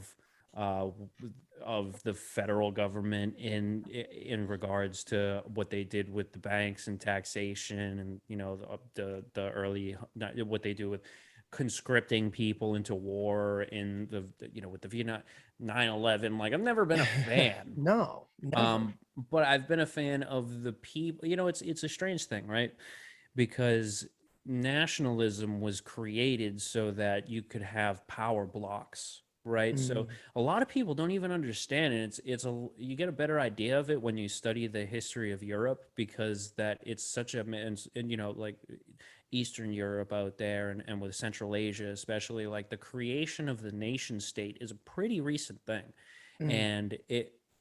Speaker 7: of the federal government in regards to what they did with the banks and taxation, and the early, what they do with conscripting people into war in with the Vietnam 9/11. Like, I've never been a fan.
Speaker 1: No, never.
Speaker 7: But I've been a fan of the people. It's a strange thing, right? Because nationalism was created so that you could have power blocks, right? So a lot of people don't even understand it. You get a better idea of it when you study the history of Europe, because that it's such a, and like Eastern Europe out there, and with Central Asia especially, like the creation of the nation state is a pretty recent thing. And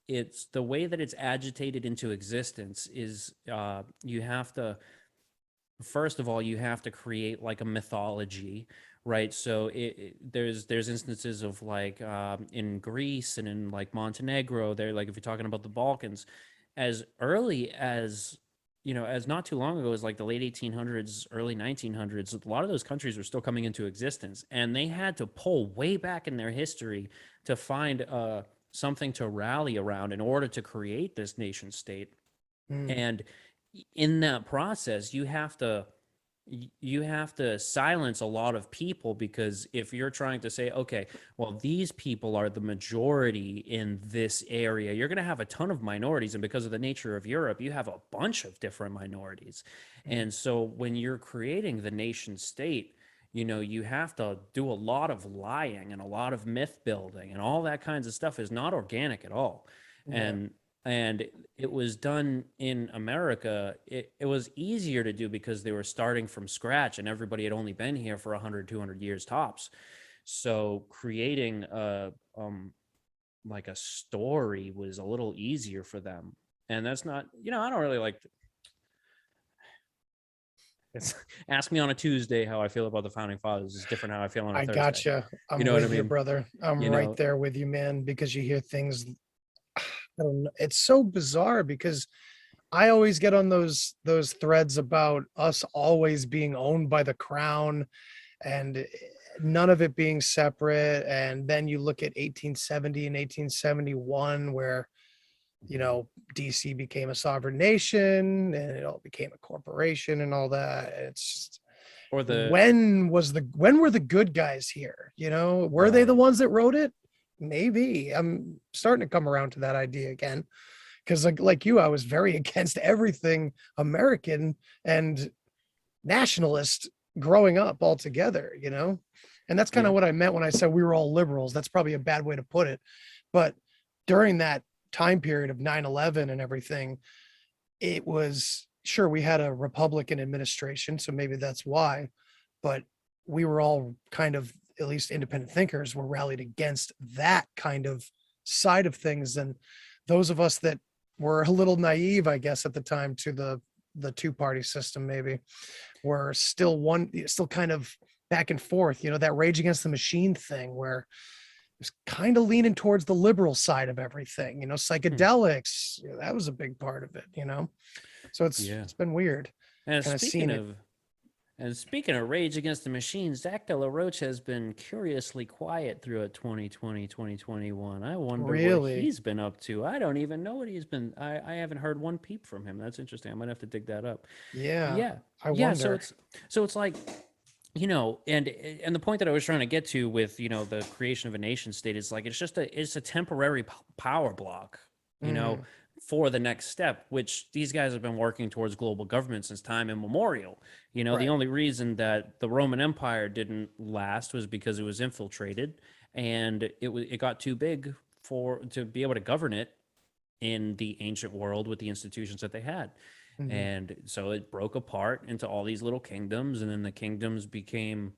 Speaker 7: it's the way that it's agitated into existence is, you have to, first of all, you have to create like a mythology, right? So there's instances of like, in Greece and in like Montenegro, they're like, if you're talking about the Balkans, as early as, as not too long ago, as like the late 1800s, early 1900s, a lot of those countries were still coming into existence, and they had to pull way back in their history to find something to rally around in order to create this nation state. And in that process, you have to silence a lot of people, because if you're trying to say, okay, well, these people are the majority in this area, you're going to have a ton of minorities. And because of the nature of Europe, you have a bunch of different minorities. And so when you're creating the nation state, you have to do a lot of lying and a lot of myth building, and all that kinds of stuff is not organic at all. And it was done in America. It was easier to do because they were starting from scratch, and everybody had only been here for 100, 200 years tops. So creating like a story was a little easier for them. And that's not, I don't really like it's ask me on a Tuesday how I feel about the founding fathers is different how I feel on a
Speaker 1: I
Speaker 7: Thursday.
Speaker 1: gotcha. I'm
Speaker 7: You know what I
Speaker 1: with you,
Speaker 7: mean?
Speaker 1: brother. I'm
Speaker 7: You
Speaker 1: right
Speaker 7: know,
Speaker 1: there with you, man, because you hear things. I don't know. It's so bizarre because I always get on those threads about us always being owned by the crown and none of it being separate. And then you look at 1870 and 1871, where DC became a sovereign nation and it all became a corporation and all that. It's just,
Speaker 7: or the
Speaker 1: when were the good guys here? Were they the
Speaker 7: right.
Speaker 1: ones that wrote it? Maybe. I'm starting to come around to that idea again. Because like you, I was very against everything American and nationalist growing up altogether, And that's kind of
Speaker 7: Yeah.
Speaker 1: what I meant when I said we were all liberals. That's probably a bad way to put it. But during that time period of 9/11 and everything, it was sure we had a Republican administration, so maybe that's why, but we were all kind of, at least independent thinkers, were rallied against that kind of side of things. And those of us that were a little naive, I guess, at the time to the two-party system, maybe were still kind of back and forth, that Rage Against the Machine thing where was kind of leaning towards the liberal side of everything, psychedelics, that was a big part of it. So
Speaker 7: Yeah.
Speaker 1: it's been weird
Speaker 7: And
Speaker 1: kind of
Speaker 7: speaking
Speaker 1: seeing it.
Speaker 7: of and speaking of Rage Against the Machine, Zach De La Rocha has been curiously quiet throughout 2020, 2021. I wonder what
Speaker 1: Really.
Speaker 7: he's been up to. I don't even know what he's been. I haven't heard one peep from him. That's interesting. I might have to dig that up.
Speaker 1: Yeah,
Speaker 7: Yeah.
Speaker 1: I
Speaker 7: Yeah. So
Speaker 1: wonder.
Speaker 7: it's like, and the point that I was trying to get to with, the creation of a nation state is like, it's a temporary power block,
Speaker 1: Mhm.
Speaker 7: for the next step, which these guys have been working towards global government since time immemorial. The
Speaker 1: Right.
Speaker 7: only reason that the Roman Empire didn't last was because it was infiltrated and it got too big to be able to govern it in the ancient world with the institutions that they had.
Speaker 1: Mhm.
Speaker 7: And so it broke apart into all these little kingdoms, and then the kingdoms became,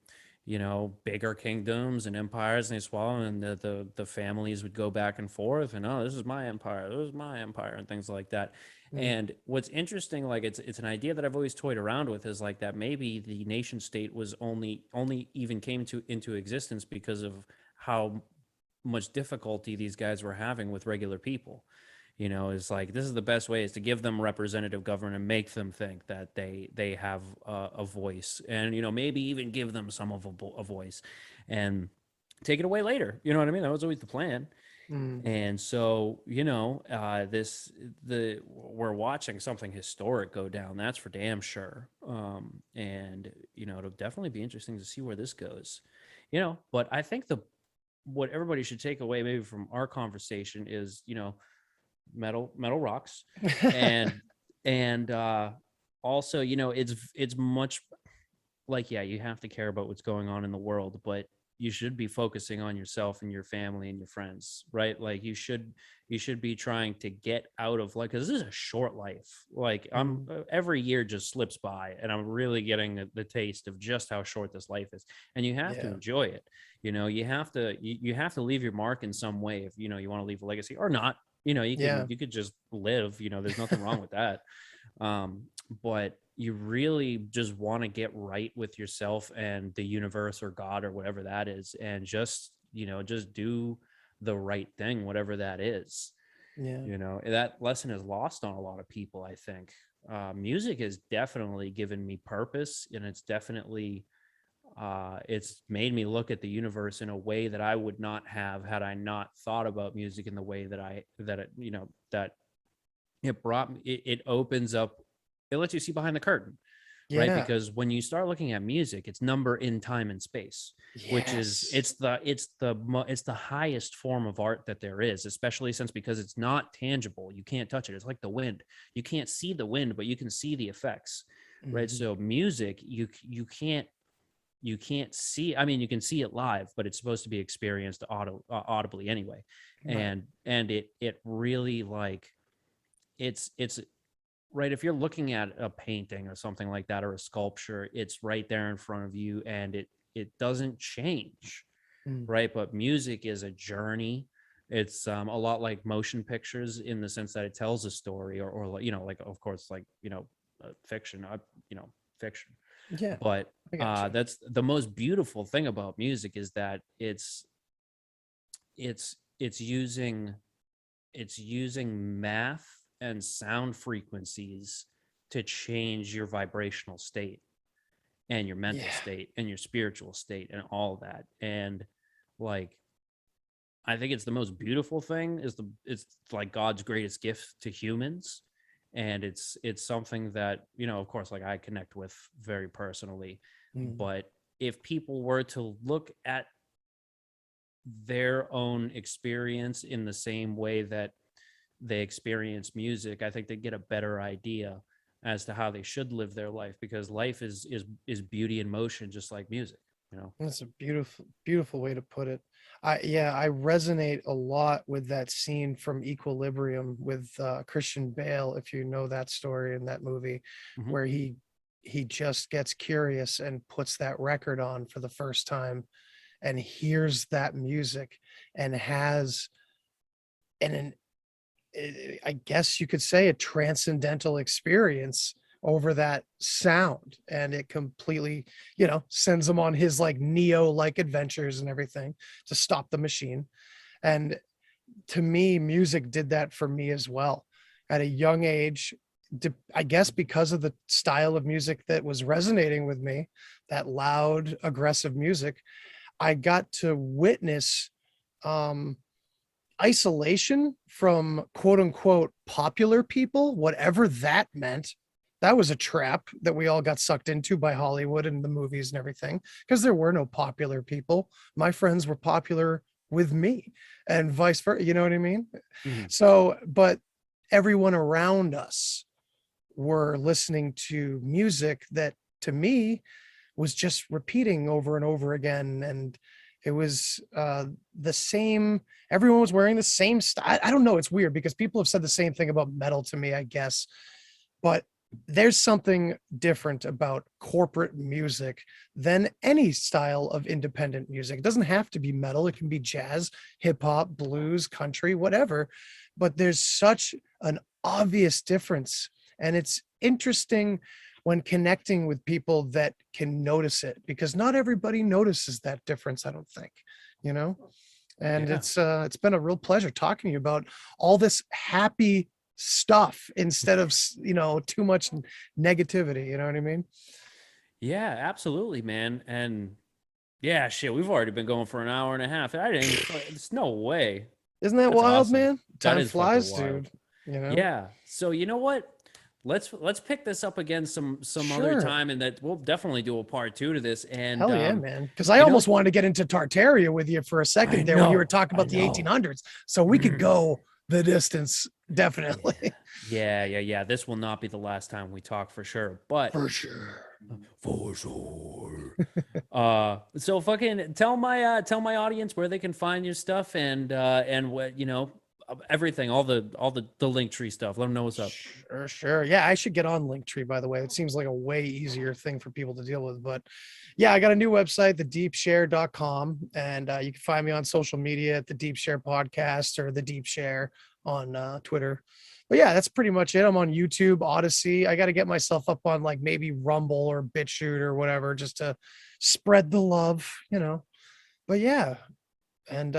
Speaker 7: bigger kingdoms and empires, and they swallowed, and the families would go back and forth, and this is my empire, this is my empire, and things like that.
Speaker 1: Mhm.
Speaker 7: And what's interesting, like it's an idea that I've always toyed around with, is like that maybe the nation state was only even came into existence because of how much difficulty these guys were having with regular people. Is like, this is the best way is to give them representative government and make them think that they have a voice, and maybe even give them some of a voice and take it away later. You know what I mean? That was always the plan.
Speaker 1: Mhm.
Speaker 7: And so, we're watching something historic go down. That's for damn sure. And it'll definitely be interesting to see where this goes. But I think what everybody should take away maybe from our conversation is, metal rocks, and also, it's much like, yeah, you have to care about what's going on in the world, but you should be focusing on yourself and your family and your friends, right? Like you should be trying to get out of, like, because this is a short life. Like, I'm
Speaker 1: Mhm.
Speaker 7: every year just slips by, and I'm really getting the taste of just how short this life is, and you have to
Speaker 1: Yeah.
Speaker 7: enjoy it. You have to leave your mark in some way if you want to leave a legacy or not.
Speaker 1: Yeah.
Speaker 7: You could just live. There's nothing wrong with that. But you really just want to get right with yourself and the universe or God or whatever that is, and just do the right thing, whatever that is.
Speaker 1: Yeah.
Speaker 7: That lesson is lost on a lot of people, I think. Music has definitely given me purpose, and it's made me look at the universe in a way that I would not have had I not thought about music in the way that it brought me. It opens up, it lets you see behind the curtain, right?
Speaker 1: Yeah.
Speaker 7: Because when you start looking at music, it's number in time and space, which is
Speaker 1: Yes.
Speaker 7: it's the highest form of art that there is, especially because it's not tangible. You can't touch it. It's like the wind. You can't see the wind, but you can see the effects, right?
Speaker 1: Mhm.
Speaker 7: So music, you can't see. I mean, you can see it live, but it's supposed to be experienced audibly anyway.
Speaker 1: Right.
Speaker 7: And it really, like, it's right. If you're looking at a painting or something like that, or a sculpture, it's right there in front of you, and it doesn't change,
Speaker 1: Mm.
Speaker 7: right? But music is a journey. It's a lot like motion pictures in the sense that it tells a story, or you know, like of course, like, you know, fiction, fiction.
Speaker 1: Yeah,
Speaker 7: But
Speaker 1: I got you.
Speaker 7: that's the most beautiful thing about music, is that it's using math and sound frequencies to change your vibrational state and your mental
Speaker 1: Yeah.
Speaker 7: state and your spiritual state and all that. And like, I think it's the most beautiful thing, it's like God's greatest gift to humans. And it's something that, you know, of course, like I connect with very personally.
Speaker 1: Mm.
Speaker 7: But if people were to look at their own experience in the same way that they experience music, I think they get a better idea as to how they should live their life, because life is beauty in motion, just like music, you know.
Speaker 1: That's a beautiful, beautiful way to put it. I resonate a lot with that scene from Equilibrium with Christian Bale, if you know that story in that movie,
Speaker 7: Mhm.
Speaker 1: where he just gets curious and puts that record on for the first time and hears that music and has an I guess you could say a transcendental experience over that sound, and it completely, you know, sends him on his like Neo like adventures and everything to stop the machine. And to me, music did that for me as well at a young age. I guess because of the style of music that was resonating with me, that loud, aggressive music, I got to witness um, isolation from quote unquote popular people, whatever that meant. That was a trap that we all got sucked into by Hollywood and the movies and everything, because there were no popular people. My friends were popular with me and vice versa. You know what I mean?
Speaker 7: Mhm.
Speaker 1: So, but everyone around us were listening to music that to me was just repeating over and over again. And it was the same, everyone was wearing the same style. I don't know, it's weird because people have said the same thing about metal to me, I guess. But there's something different about corporate music than any style of independent music. It doesn't have to be metal, it can be jazz, hip hop, blues, country, whatever. But there's such an obvious difference. And it's interesting when connecting with people that can notice it, because not everybody notices that difference, I don't think, you know. And
Speaker 7: Yeah.
Speaker 1: it's been a real pleasure talking to you about all this happy stuff instead of you know, too much negativity, you know what I mean?
Speaker 7: Yeah, absolutely, man. And yeah, shit, we've already been going for an hour and a half. I didn't even, there's no way.
Speaker 1: Isn't that
Speaker 7: That's
Speaker 1: wild,
Speaker 7: awesome.
Speaker 1: man?
Speaker 7: That
Speaker 1: Time
Speaker 7: is fucking
Speaker 1: flies,
Speaker 7: wild.
Speaker 1: dude, you know.
Speaker 7: Yeah. So you know what? Let's pick this up again some other
Speaker 1: Sure.
Speaker 7: time, and that we'll definitely do a part 2 to this. And
Speaker 1: Hell yeah, man. Because I
Speaker 7: you know,
Speaker 1: almost wanted to get into Tartaria with you for a second there when you were talking
Speaker 7: I
Speaker 1: about the
Speaker 7: know.
Speaker 1: 1800s. So we could go the distance, definitely.
Speaker 7: Yeah. This will not be the last time we talk for sure. But
Speaker 1: For sure.
Speaker 7: for sure. So fucking tell my audience where they can find your stuff, and what, you know, everything, all the Linktree stuff. Let them know what's up.
Speaker 1: Sure. Yeah, I should get on Linktree, by the way. It seems like a way easier thing for people to deal with. But yeah, I got a new website, thedeepshare.com. And you can find me on social media at the Deep Share Podcast or the Deep Share on Twitter. But yeah, that's pretty much it. I'm on YouTube, Odyssey. I got to get myself up on like maybe Rumble or BitChute or whatever, just to spread the love, you know. But yeah. And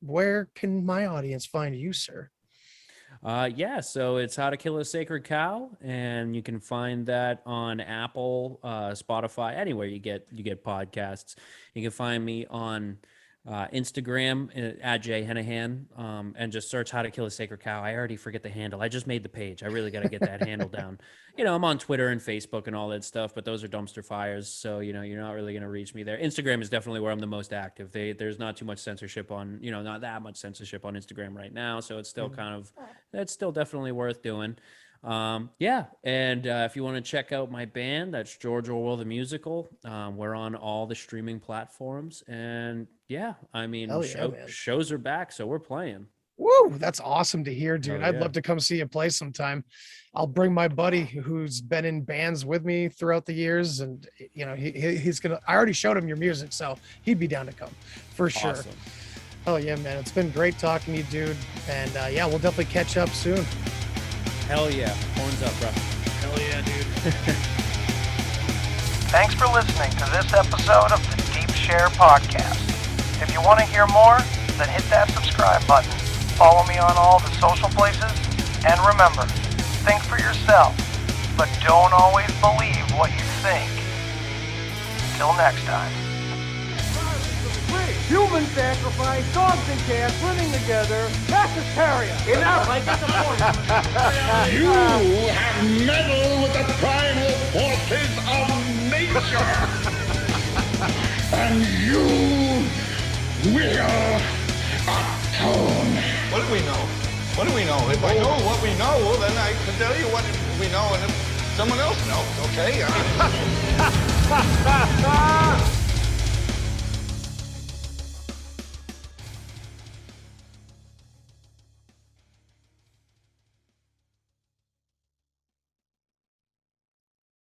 Speaker 1: where can my audience find you, sir?
Speaker 7: Yeah, so it's How to Kill a Sacred Cow, and you can find that on Apple, Spotify, anywhere you get podcasts. You can find me on Instagram at Henehan, and just search How to Kill a Sacred Cow. I already forget the handle. I just made the page. I really got to get that handle down. You know, I'm on Twitter and Facebook and all that stuff, but those are dumpster fires. So, you know, you're not really going to reach me there. Instagram is definitely where I'm the most active. There's not too much censorship on, you know, not that much censorship on Instagram right now. So it's still that's still definitely worth doing. Yeah. And if you want to check out my band, that's George Orwell the Musical. We're on all the streaming platforms. And yeah, I mean,
Speaker 1: Hell yeah, man.
Speaker 7: shows are back, so we're playing.
Speaker 1: Woo, that's awesome to hear, dude.
Speaker 7: Hell
Speaker 1: I'd
Speaker 7: yeah.
Speaker 1: love to come see you play sometime. I'll bring my buddy who's been in bands with me throughout the years, and you know he's gonna. I already showed him your music, so he'd be down to come for sure.
Speaker 7: Awesome.
Speaker 1: Oh yeah, man. It's been great talking to you, dude. And yeah, we'll definitely catch up soon.
Speaker 7: Hell yeah. Horns up, bro.
Speaker 1: Hell yeah, dude.
Speaker 8: Thanks for listening to this episode of the Deep Share Podcast. If you want to hear more, then hit that subscribe button. Follow me on all the social places. And remember, think for yourself, but don't always believe what you think. Till next time.
Speaker 2: Human sacrifice, dogs and cats living together, that's hysteria. Enough, I get the point.
Speaker 4: You have meddled with the primal forces of nature. And you will atone.
Speaker 9: What do we know? What do we know? If I know what we know, then I can tell you what we know, and if someone else knows, okay?